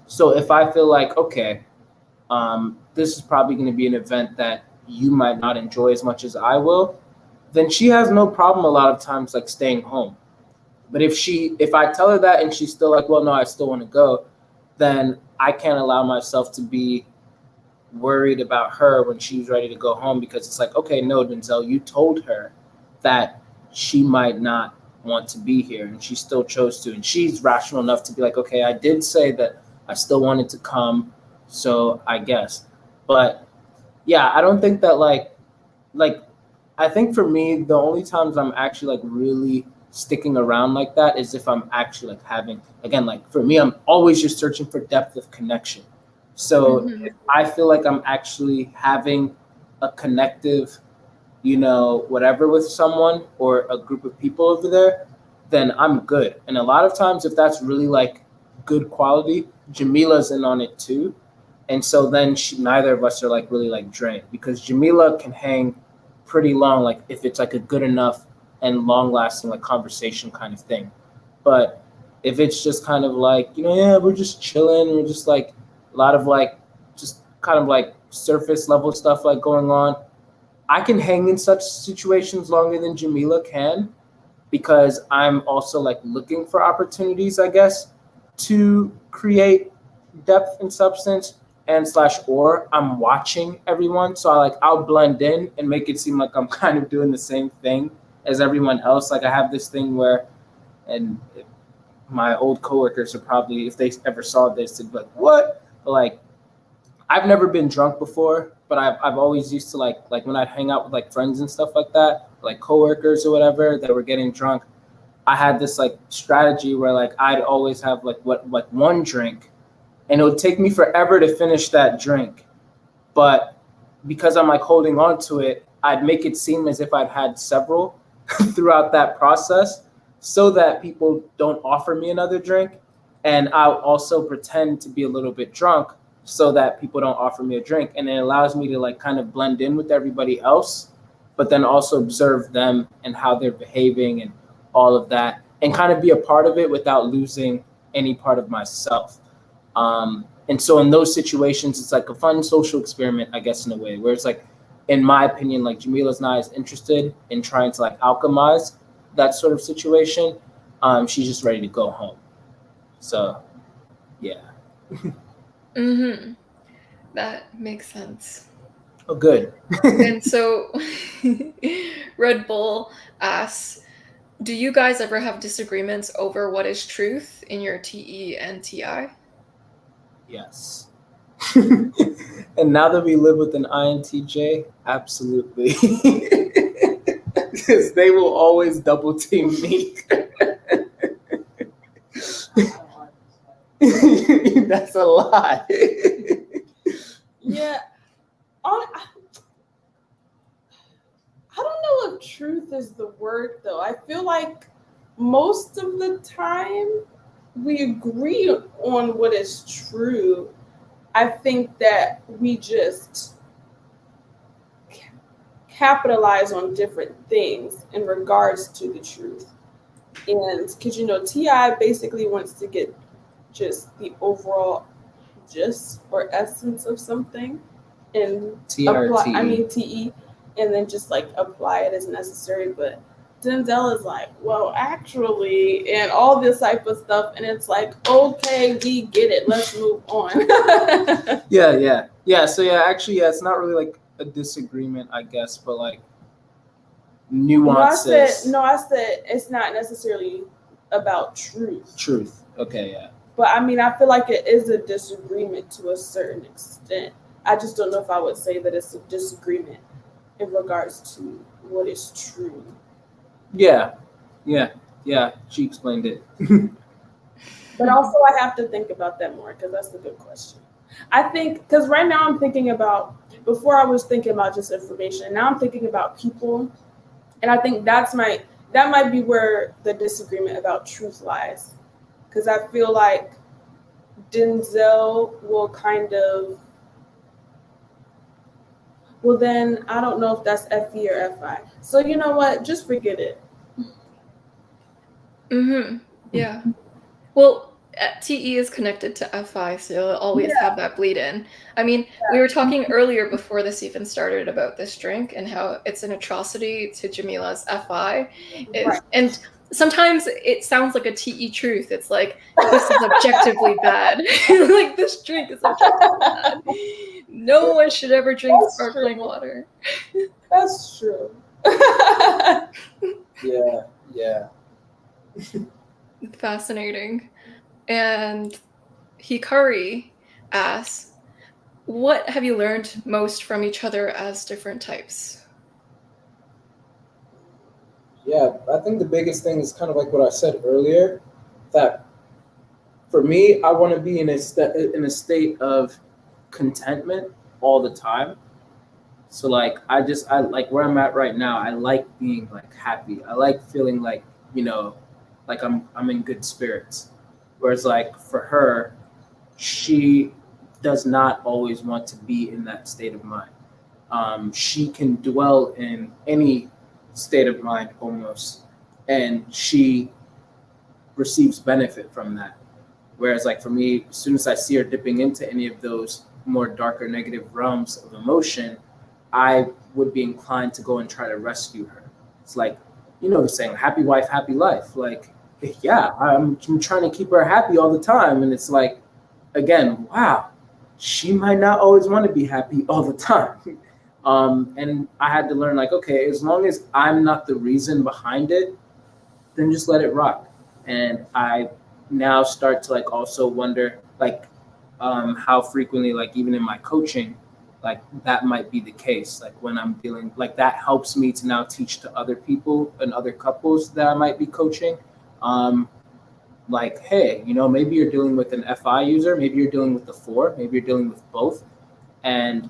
S3: so if I feel like, okay, this is probably going to be an event that you might not enjoy as much as I will, then she has no problem a lot of times like staying home. But if I tell her that and she's still like, well, no, I still want to go, then I can't allow myself to be worried about her when she's ready to go home because it's like, okay, no, Denzel, you told her that she might not want to be here and she still chose to. And she's rational enough to be like, okay, I did say that I still wanted to come, so I guess. But yeah, I don't think that like I think for me, the only times I'm actually like really sticking around like that is if I'm actually like having, again, like for me, I'm always just searching for depth of connection. So if I feel like I'm actually having a connective, you know, whatever with someone or a group of people over there, then I'm good. And a lot of times, if that's really like good quality, Jamila's in on it too. And so then neither of us are like really like drained because Jamila can hang pretty long, like if it's like a good enough and long lasting like conversation kind of thing. But if it's just kind of like, you know, yeah, we're just chilling, we're just like a lot of like just kind of like surface level stuff like going on, I can hang in such situations longer than Jamila can because I'm also like looking for opportunities, I guess, to create depth and substance and slash or I'm watching everyone. So I'll blend in and make it seem like I'm kind of doing the same thing as everyone else. Like I have this thing where and my old coworkers are probably, if they ever saw this, they'd be like, what? But like I've never been drunk before, but I've always used to like when I'd hang out with like friends and stuff like that, like coworkers or whatever that were getting drunk. I had this like strategy where like I'd always have like one drink, and it would take me forever to finish that drink. But because I'm like holding on to it, I'd make it seem as if I'd had several throughout that process so that people don't offer me another drink. And I'll also pretend to be a little bit drunk so that people don't offer me a drink. And it allows me to like kind of blend in with everybody else, but then also observe them and how they're behaving and all of that, and kind of be a part of it without losing any part of myself. And so in those situations, it's like a fun social experiment, I guess, in a way, where it's like, in my opinion, like Jamila's not as interested in trying to like alchemize that sort of situation. She's just ready to go home. So, yeah.
S1: Mm-hmm. That makes sense.
S3: Oh, good.
S1: And so Red Bull asks, do you guys ever have disagreements over what is truth in your TE and TI?
S3: Yes. And now that we live with an INTJ, absolutely. Because they will always double team me. That's a lie.
S2: Yeah. I don't know if truth is the word, though. I feel like most of the time we agree on what is true. I think that we just capitalize on different things in regards to the truth. And because, TI basically wants to get just the overall gist or essence of something and TE, and then just like apply it as necessary. But Denzel is like, well, actually, and all this type of stuff. And it's like, okay, we get it. Let's move on.
S3: Yeah. So actually, it's not really like a disagreement, I guess, but like nuances.
S2: I said it's not necessarily about truth.
S3: Okay, yeah.
S2: But I mean, I feel like it is a disagreement to a certain extent. I just don't know if I would say that it's a disagreement in regards to what is true.
S3: Yeah. She explained it.
S2: But also, I have to think about that more because that's a good question. I think because right now I'm thinking about, before I was thinking about just information, now I'm thinking about people, and I think that might be where the disagreement about truth lies, because I feel like Denzel will kind of. Well, then I don't know if that's FE or FI. So you know what? Just forget it.
S1: Mm-hmm. Yeah. Well, TE is connected to FI, so you'll always have that bleed in. I mean, we were talking earlier before this even started about this drink and how it's an atrocity to Jamila's FI.
S2: Right.
S1: And sometimes it sounds like a TE truth. It's like, this is objectively bad. Like, this drink is objectively bad. No one should ever drink sparkling water.
S2: That's true.
S3: Yeah.
S1: Fascinating. And Hikari asks, what have you learned most from each other as different types?
S3: Yeah, I think the biggest thing is kind of like what I said earlier, that for me, I want to be in a state of contentment all the time. So like I like where I'm at right now, I like being like happy. I like feeling like, like I'm in good spirits. Whereas like for her, she does not always want to be in that state of mind. She can dwell in any state of mind almost, and she receives benefit from that. Whereas like for me, as soon as I see her dipping into any of those more darker negative realms of emotion, I would be inclined to go and try to rescue her. It's like, the saying, happy wife, happy life. Like, yeah, I'm trying to keep her happy all the time. And it's like, again, wow, she might not always want to be happy all the time. And I had to learn, like, okay, as long as I'm not the reason behind it, then just let it rock. And I now start to like also wonder, like, how frequently, like even in my coaching, like that might be the case. Like when I'm dealing, like that helps me to now teach to other people and other couples that I might be coaching. Like, hey, you know, maybe you're dealing with an FI user, maybe you're dealing with the 4, maybe you're dealing with both. And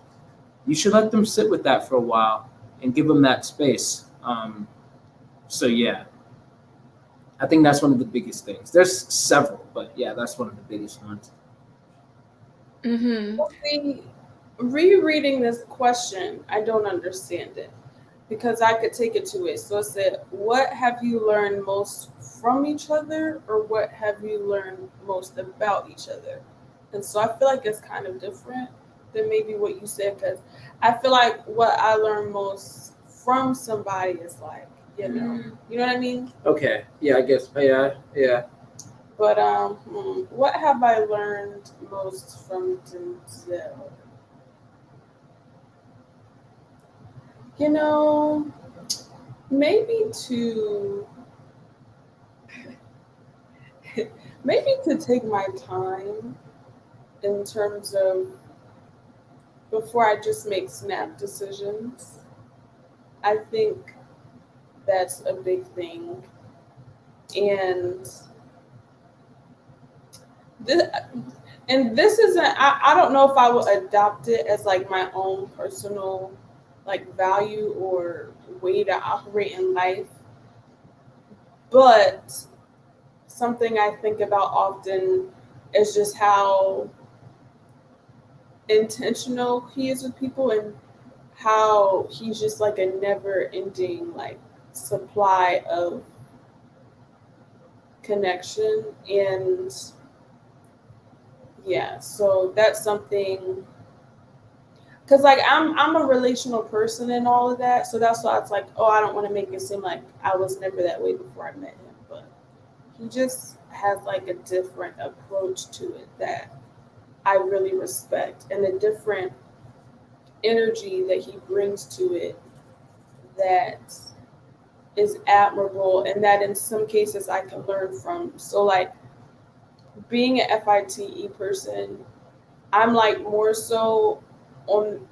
S3: you should let them sit with that for a while and give them that space. So yeah, I think that's one of the biggest things. There's several, but yeah, that's one of the biggest ones.
S2: Rereading this question, I don't understand it because I could take it two ways. So it said, what have you learned most from each other, or what have you learned most about each other? And so I feel like it's kind of different than maybe what you said, because I feel like what I learned most from somebody is like, you know what I mean?
S3: Okay. Yeah, I guess. Yeah.
S2: But what have I learned most from Denzel? You know, maybe to take my time in terms of before I just make snap decisions. I think that's a big thing. And this isn't, I don't know if I would adopt it as like my own personal like value or way to operate in life, but something I think about often is just how intentional he is with people and how he's just like a never-ending like supply of connection. And yeah, so that's something, because like I'm a relational person and all of that, so that's why it's like, oh, I don't want to make it seem like I was never that way before I met him, but he just has like a different approach to it that I really respect, and a different energy that he brings to it that is admirable, and that in some cases I can learn from. So like being an FITE person, I'm like more so on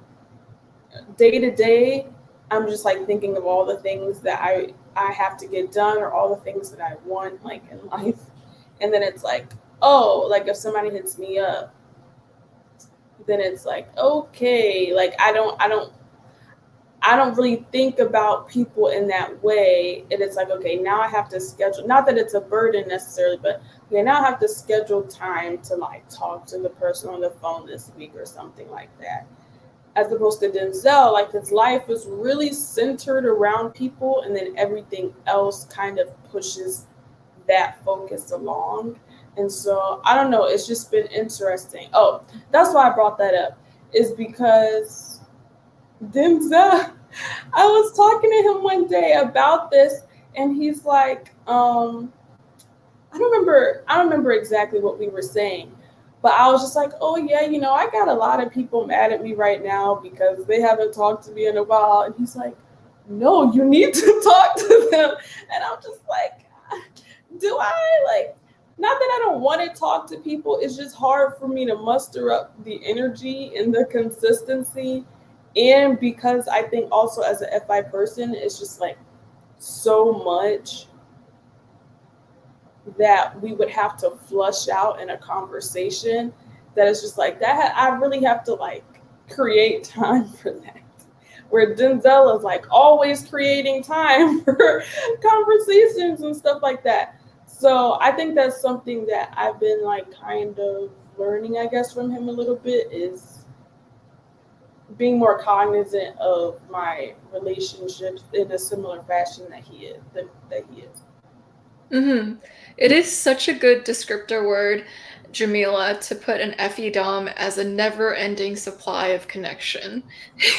S2: day to day, I'm just like thinking of all the things that I have to get done, or all the things that I want like in life. And then it's like, oh, like if somebody hits me up, then it's like, okay, like I don't really think about people in that way. And it's like, okay, now I have to schedule, not that it's a burden necessarily, but okay, now I have to schedule time to like talk to the person on the phone this week or something like that. As opposed to Denzel, like his life is really centered around people, and then everything else kind of pushes that focus along. And so I don't know, it's just been interesting. Oh, that's why I brought that up, is because Denzel, I was talking to him one day about this, and he's like, I don't remember exactly what we were saying, but I was just like, oh yeah, you know, I got a lot of people mad at me right now because they haven't talked to me in a while. And he's like, no, you need to talk to them. And I'm just like, do I? Like, not that I don't want to talk to people, it's just hard for me to muster up the energy and the consistency. And because I think also as a FI person, it's just like so much that we would have to flush out in a conversation that is just like that. I really have to like create time for that. Where Denzel is like always creating time for conversations and stuff like that. So I think that's something that I've been like kind of learning, I guess, from him a little bit, is being more cognizant of my relationships in a similar fashion that he is.
S1: Mm-hmm. It is such a good descriptor word, Jamila, to put an FE-DOM as a never-ending supply of connection.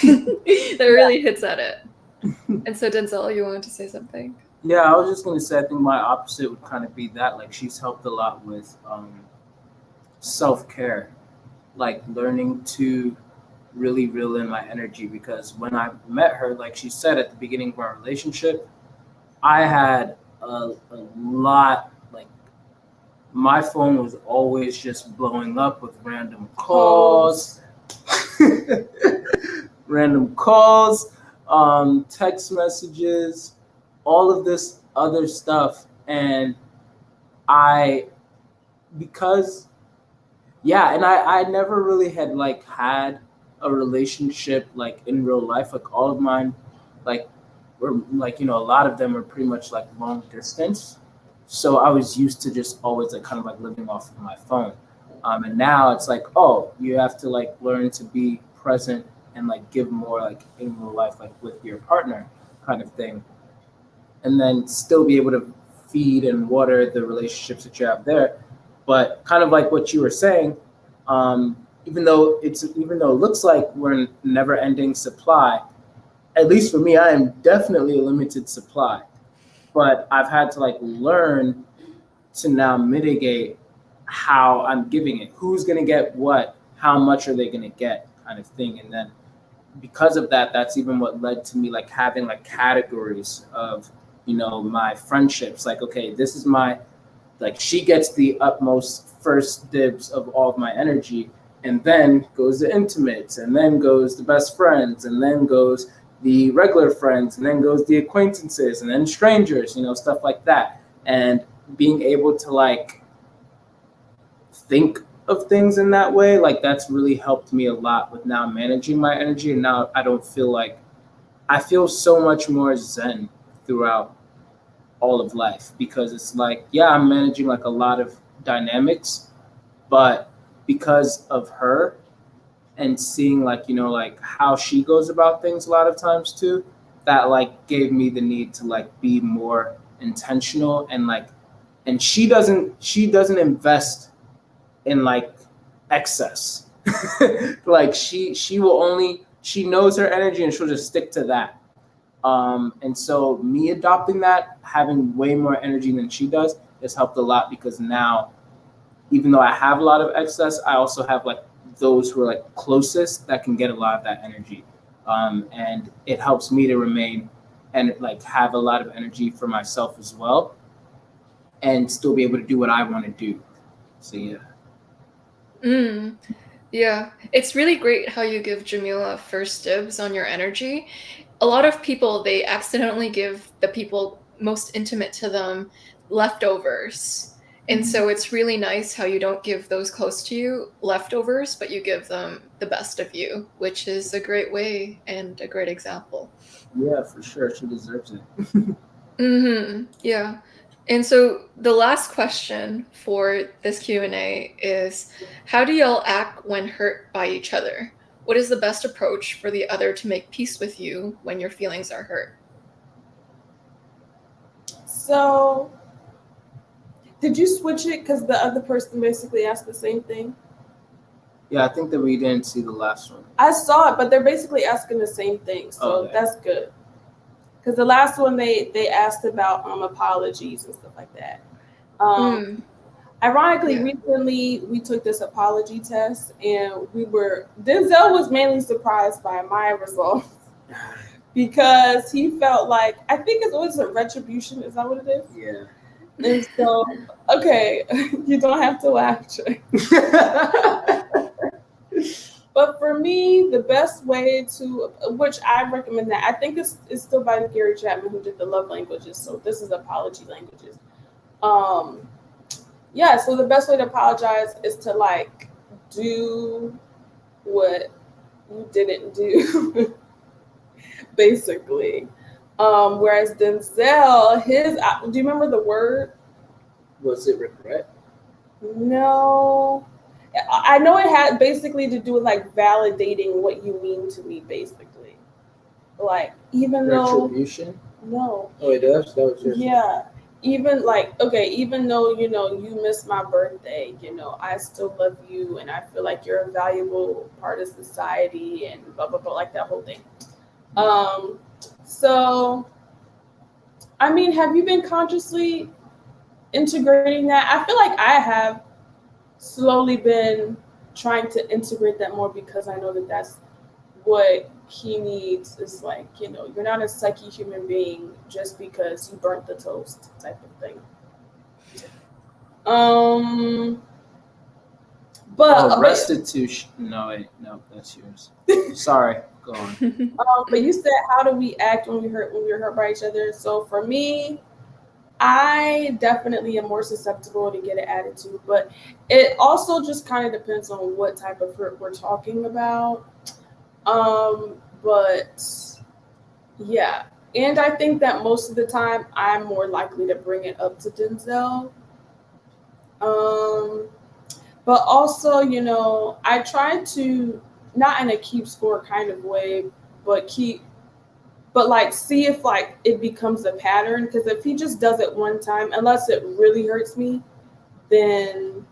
S1: That really hits at it. And so, Denzel, you wanted to say something?
S3: Yeah, I was just going to say, I think my opposite would kind of be that. Like, she's helped a lot with self-care, like learning to really reel in my energy. Because when I met her, like she said at the beginning of our relationship, I had a lot, like my phone was always just blowing up with random calls, text messages, all of this other stuff. And I never really had like had a relationship like in real life. Like all of mine, like were like, a lot of them are pretty much like long distance. So I was used to just always like kind of like living off of my phone. And now it's like, oh, you have to like learn to be present and like give more like in real life, like with your partner kind of thing. And then still be able to feed and water the relationships that you have there. But kind of like what you were saying, even though it looks like we're in never-ending supply, at least for me, I am definitely a limited supply. But I've had to like learn to now mitigate how I'm giving it. Who's gonna get what? How much are they gonna get? Kind of thing. And then because of that, that's even what led to me like having like categories of, my friendships. Like, okay, this is my, like, she gets the utmost first dibs of all of my energy, and then goes the intimates, and then goes the best friends, and then goes the regular friends, and then goes the acquaintances, and then strangers, stuff like that. And being able to like think of things in that way, like that's really helped me a lot with now managing my energy. And now I feel so much more zen throughout all of life, because it's like, yeah, I'm managing like a lot of dynamics, but because of her and seeing like, like how she goes about things a lot of times too, that like gave me the need to like be more intentional. And like, and she doesn't invest in like excess. Like she knows her energy and she'll just stick to that. And so me adopting that, having way more energy than she does, has helped a lot, because now, even though I have a lot of excess, I also have like those who are like closest that can get a lot of that energy. And it helps me to remain and like have a lot of energy for myself as well, and still be able to do what I want to do. So yeah.
S1: Yeah, it's really great how you give Jamila first dibs on your energy. A lot of people, they accidentally give the people most intimate to them leftovers. And so it's really nice how you don't give those close to you leftovers, but you give them the best of you, which is a great way and a great example.
S3: Yeah, for sure. She deserves it.
S1: Yeah. And so the last question for this Q&A is, how do y'all act when hurt by each other? What is the best approach for the other to make peace with you when your feelings are hurt?
S2: So, did you switch it because the other person basically asked the same thing?
S3: Yeah, I think that we didn't see the last one.
S2: I saw it, but they're basically asking the same thing, so okay. That's good. Because the last one they asked about apologies and stuff like that. Ironically, recently we took this apology test, and Denzel was mainly surprised by my results because he felt like, I think it's always a retribution. Is that what it is?
S3: Yeah.
S2: And so, okay, you don't have to laugh, Joyce. But for me, the best way to, which I recommend that, I think it's still by Gary Chapman, who did the love languages. So this is apology languages. Yeah, so the best way to apologize is to like do what you didn't do, basically. Whereas Denzel, do you remember the word?
S3: Was it regret?
S2: No. I know it had basically to do with like validating what you mean to me, basically. Like, even
S3: retribution?
S2: No.
S3: Oh, it does? That was yours.
S2: Yeah. Even like, okay, even though, you missed my birthday, I still love you, and I feel like you're a valuable part of society, and blah, blah, blah, like that whole thing. So, I mean, have you been consciously integrating that? I feel like I have slowly been trying to integrate that more, because I know that that's what he needs, is like, you're not a sucky human being just because you burnt the toast type of thing. But
S3: restitution. No, wait, no, that's yours. Sorry, go on.
S2: But you said, how do we act when we're hurt by each other? So for me, I definitely am more susceptible to get an attitude, but it also just kind of depends on what type of hurt we're talking about. But yeah, and I think that most of the time I'm more likely to bring it up to Denzel. But also, you know, I try to, not in a keep score kind of way, but like see if like it becomes a pattern. Because if he just does it one time, unless it really hurts me, then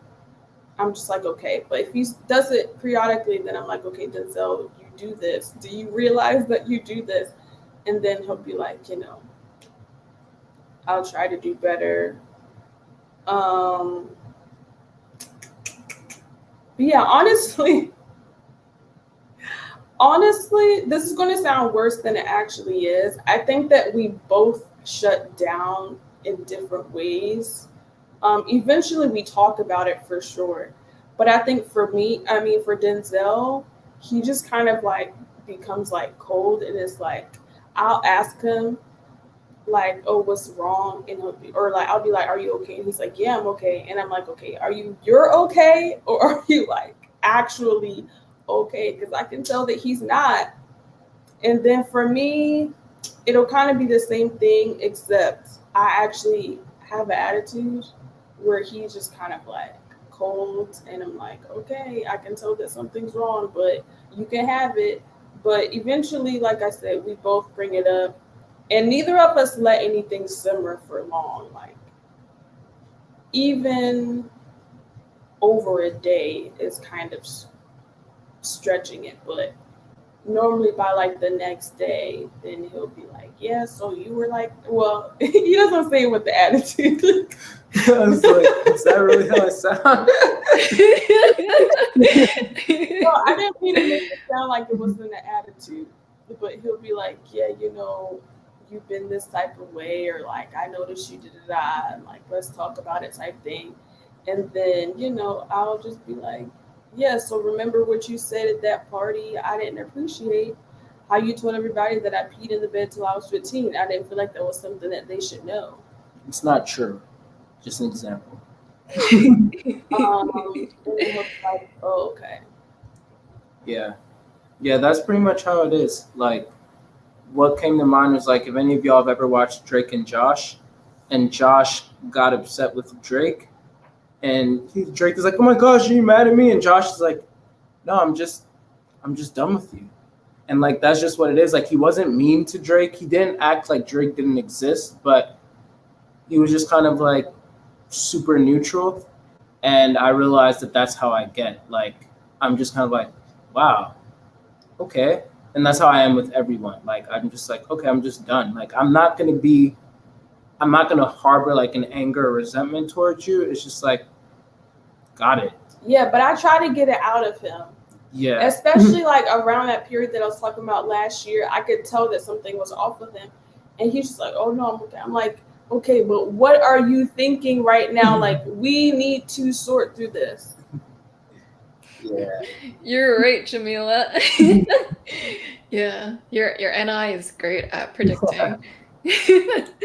S2: I'm just like, okay. But if he does it periodically, then I'm like, okay, Denzel, you do this. Do you realize that you do this? And then he'll be like, you know, I'll try to do better. But yeah, honestly, this is going to sound worse than it actually is. I think that we both shut down in different ways. Eventually we talk about it for sure. But I think for Denzel, he just kind of like becomes like cold, and it's like, I'll ask him like, oh, what's wrong? And I'll be like, are you okay? And he's like, yeah, I'm okay. And I'm like, okay, you're okay? Or are you like actually okay? Because I can tell that he's not. And then for me, it'll kind of be the same thing, except I actually have an attitude where he's just kind of like cold, and I'm like, okay, I can tell that something's wrong, but you can have it. But eventually, like I said, we both bring it up, and neither of us let anything simmer for long. Like even over a day is kind of stretching it, but normally by like the next day, then he'll be like, yeah, so you were like, well, he doesn't say it with the attitude.
S3: I was like, is that really how I sound?
S2: Well, I didn't mean to make it sound like it wasn't an attitude, but he'll be like, yeah, you know, you've been this type of way, or like, I noticed you did that, and like, let's talk about it type thing. And then, you know, I'll just be like, yeah, so remember what you said at that party? I didn't appreciate how you told everybody that I peed in the bed till I was 15. I didn't feel like that was something that they should know.
S3: It's not true. Just an example.
S2: And it was like, oh, okay.
S3: Yeah, that's pretty much how it is. Like, what came to mind was like, if any of y'all have ever watched Drake and Josh got upset with Drake, and Drake is like, oh my gosh, are you mad at me? And Josh is like, no, I'm just done with you. And like, that's just what it is. Like, he wasn't mean to Drake. He didn't act like Drake didn't exist, but he was just kind of like super neutral. And I realized that that's how I get. Like, I'm just kind of like, wow, okay. And that's how I am with everyone. Like, I'm just like, okay, I'm just done. Like, I'm not going to harbor like an anger or resentment towards you. It's just like, got it.
S2: Yeah, but I try to get it out of him.
S3: Yeah.
S2: Especially like around that period that I was talking about last year, I could tell that something was off with him. And he's just like, oh no, I'm okay. I'm like, okay, but what are you thinking right now? Like, we need to sort through this.
S3: Yeah.
S1: You're right, Jamila. Yeah, your NI is great at predicting.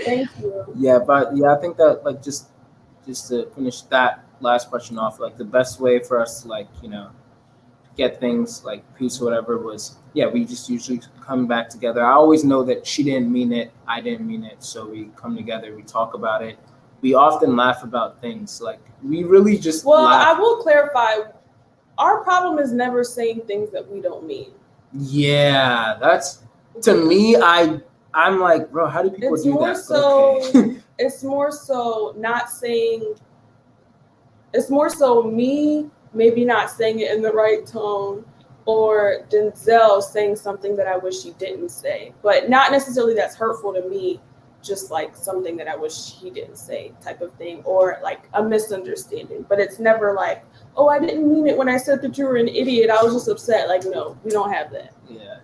S2: Thank you.
S3: Yeah, but yeah, I think that like just to finish that last question off, like the best way for us to like, you know, get things like peace or whatever was, yeah, we just usually come back together. I always know that she didn't mean it, I didn't mean it, so we come together, we talk about it. We often laugh about things. Like, we really just laugh.
S2: I will clarify, our problem is never saying things that we don't mean.
S3: Yeah, that's, to me, I'm like, bro, how do people do that?
S2: Okay. It's more so not saying, it's more so me maybe not saying it in the right tone, or Denzel saying something that I wish he didn't say, but not necessarily that's hurtful to me, just like something that I wish he didn't say type of thing, or like a misunderstanding. But it's never like, oh, I didn't mean it when I said that you were an idiot, I was just upset. Like, no, we don't have that.
S3: Yeah.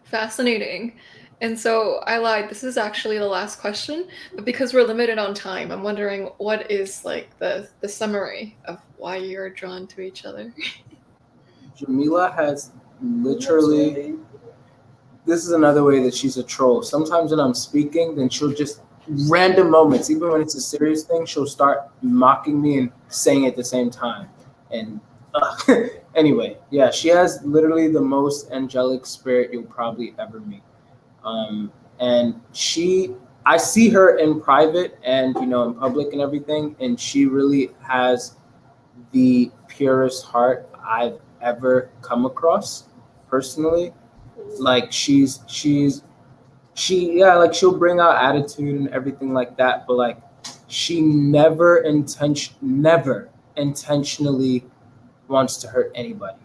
S1: Fascinating. And so I lied. This is actually the last question, but because we're limited on time, I'm wondering what is like the summary of why you're drawn to each other.
S3: Jamila has literally. This is another way that she's a troll. Sometimes when I'm speaking, then she'll just random moments, even when it's a serious thing, she'll start mocking me and saying at the same time. And anyway, yeah, she has literally the most angelic spirit you'll probably ever meet. And I see her in private and, you know, in public and everything, and she really has the purest heart I've ever come across personally. Like she'll bring out attitude and everything like that, but like she never intentionally wants to hurt anybody.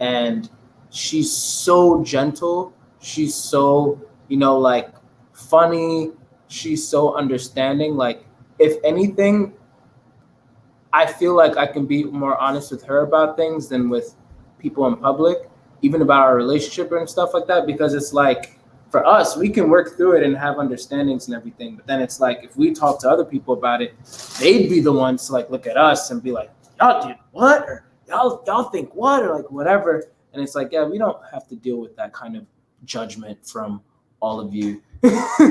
S3: And she's so gentle, she's so, you know, like funny, she's so understanding. Like if anything, I feel like I can be more honest with her about things than with people in public, even about our relationship and stuff like that, because it's like for us, we can work through it and have understandings and everything. But then it's like if we talk to other people about it, they'd be the ones to like look at us and be like, y'all did what? Or y'all think what? Or like whatever. And it's like, yeah, we don't have to deal with that kind of judgment from all of you.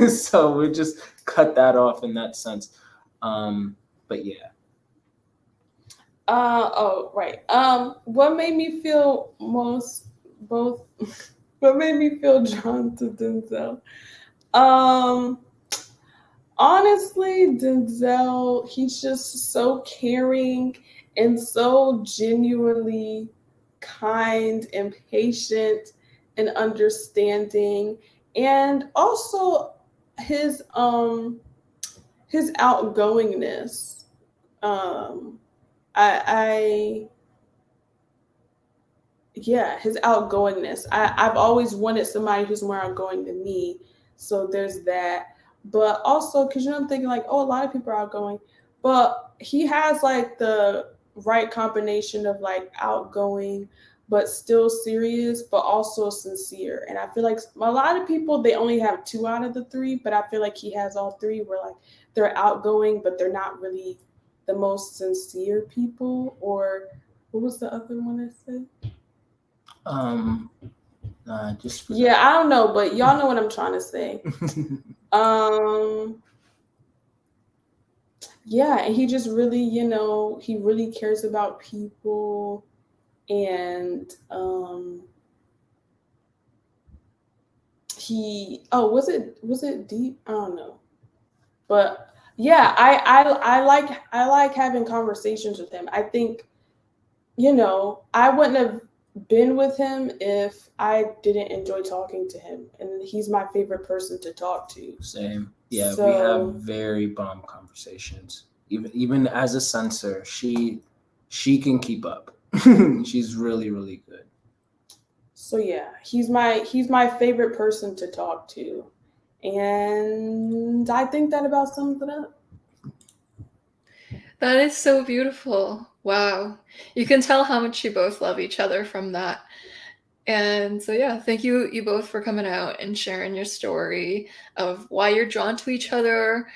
S3: So we just cut that off in that sense. But yeah.
S2: Right. What made me feel what made me feel drawn to Denzel? Honestly, Denzel, he's just so caring and so genuinely kind and patient and understanding, and also his outgoingness. His outgoingness. I've always wanted somebody who's more outgoing than me. So there's that. But also, because I'm thinking like, oh, a lot of people are outgoing. But he has like the right combination of like outgoing, but still serious, but also sincere. And I feel like a lot of people, they only have 2 out of the 3, but I feel like he has all 3 where like they're outgoing, but they're not really the most sincere people. Or what was the other one I said?
S3: Yeah,
S2: I don't know, but y'all know what I'm trying to say. Yeah, and he just really, you know, he really cares about people, and was it deep? I don't know, but yeah, I like having conversations with him. I think, you know, I wouldn't have been with him if I didn't enjoy talking to him, and he's my favorite person to talk to.
S3: Same. Yeah, we have very bomb conversations. Even as a censor, she can keep up. She's really, really good.
S2: So yeah, he's my favorite person to talk to, and I think that about sums it up.
S1: That is so beautiful. Wow. You can tell how much you both love each other from that. And so yeah, thank you both for coming out and sharing your story of why you're drawn to each other,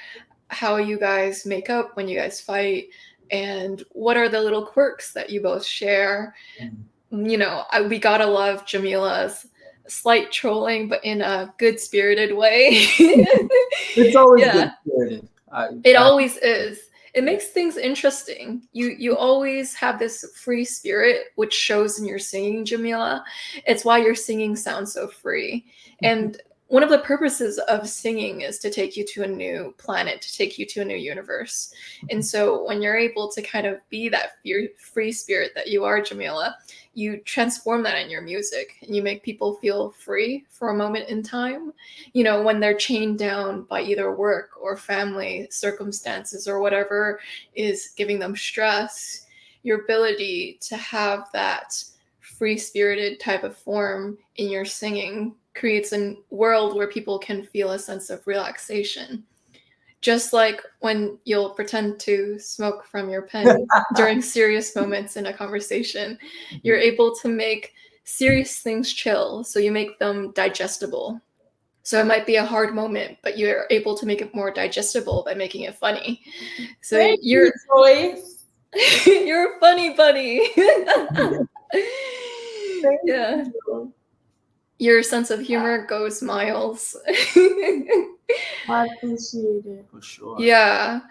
S1: how you guys make up when you guys fight, and what are the little quirks that you both share. You know, we gotta love Jamila's slight trolling, but in a good-spirited way.
S3: It's always good-spirited.
S1: It always is. It makes things interesting. You always have this free spirit, which shows in your singing, Jamila. It's why your singing sounds so free. And one of the purposes of singing is to take you to a new planet, to take you to a new universe. And so when you're able to kind of be that free spirit that you are, Jamila, you transform that in your music and you make people feel free for a moment in time. You know, when they're chained down by either work or family circumstances or whatever is giving them stress, your ability to have that free-spirited type of form in your singing creates a world where people can feel a sense of relaxation. Just like when you'll pretend to smoke from your pen during serious moments in a conversation, you're able to make serious things chill, so you make them digestible. So it might be a hard moment, but you're able to make it more digestible by making it funny. So
S2: Thank
S1: you're
S2: you, Joyce.
S1: you're a funny bunny.
S2: Thank
S1: Yeah.
S2: you.
S1: Your sense of humor goes miles.
S2: I appreciate it.
S3: For sure.
S1: Yeah.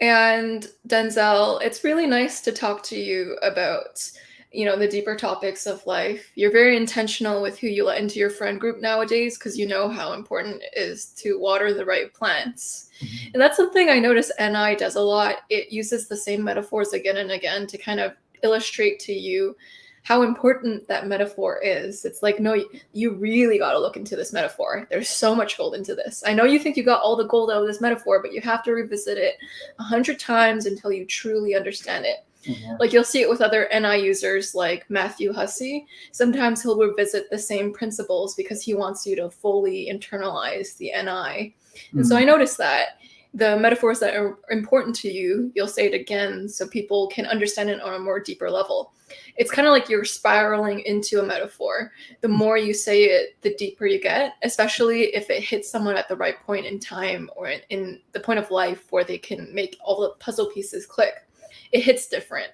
S1: And Denzel, it's really nice to talk to you about, the deeper topics of life. You're very intentional with who you let into your friend group nowadays because you know how important it is to water the right plants.
S3: Mhm.
S1: And that's something I notice NI does a lot. It uses the same metaphors again and again to kind of illustrate to you how important that metaphor is. It's like, no, you really got to look into this metaphor. There's so much gold into this. I know you think you got all the gold out of this metaphor, but you have to revisit it 100 times until you truly understand it.
S3: Yeah.
S1: Like you'll see it with other NI users like Matthew Hussey. Sometimes he'll revisit the same principles because he wants you to fully internalize the NI. And so I noticed that the metaphors that are important to you, you'll say it again so people can understand it on a more deeper level. It's kind of like you're spiraling into a metaphor. The more you say it, the deeper you get, especially if it hits someone at the right point in time or in the point of life where they can make all the puzzle pieces click. It hits different.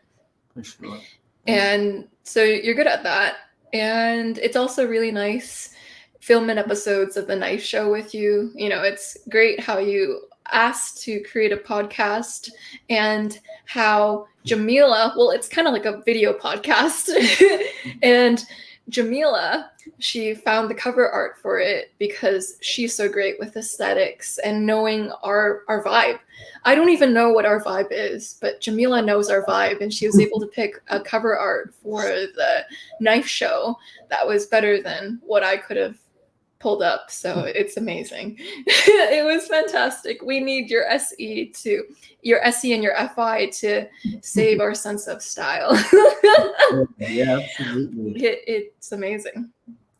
S3: For sure.
S1: And so you're good at that. And it's also really nice filming episodes of the NiFe show with you. It's great how you asked to create a podcast and how Jamila, well, it's kind of like a video podcast. And Jamila, she found the cover art for it because she's so great with aesthetics and knowing our vibe. I don't even know what our vibe is, but Jamila knows our vibe, and she was able to pick a cover art for the NiFe show that was better than what I could have pulled up. So it's amazing. It was fantastic. We need your SE and your FI to save our sense of style.
S3: Yeah, absolutely.
S1: It's amazing.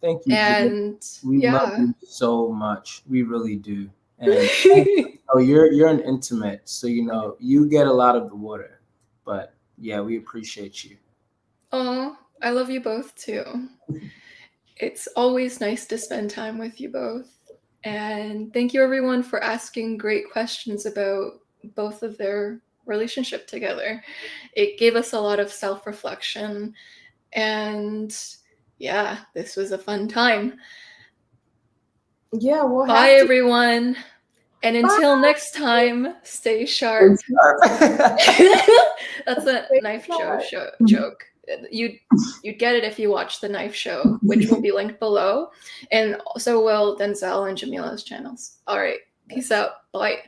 S3: Thank you.
S1: And
S3: we love you so much. We really do. And you're an intimate, so you get a lot of the water. But yeah, we appreciate you.
S1: Oh, I love you both too. It's always nice to spend time with you both. And thank you everyone for asking great questions about both of their relationship together. It gave us a lot of self-reflection, and yeah, this was a fun time.
S2: Yeah, well,
S1: bye everyone. And until next time, stay sharp. That's a NiFe show joke. You'd get it if you watch the NiFe show, which will be linked below. And so will Denzel and Jamila's channels. All right. Peace out. Bye.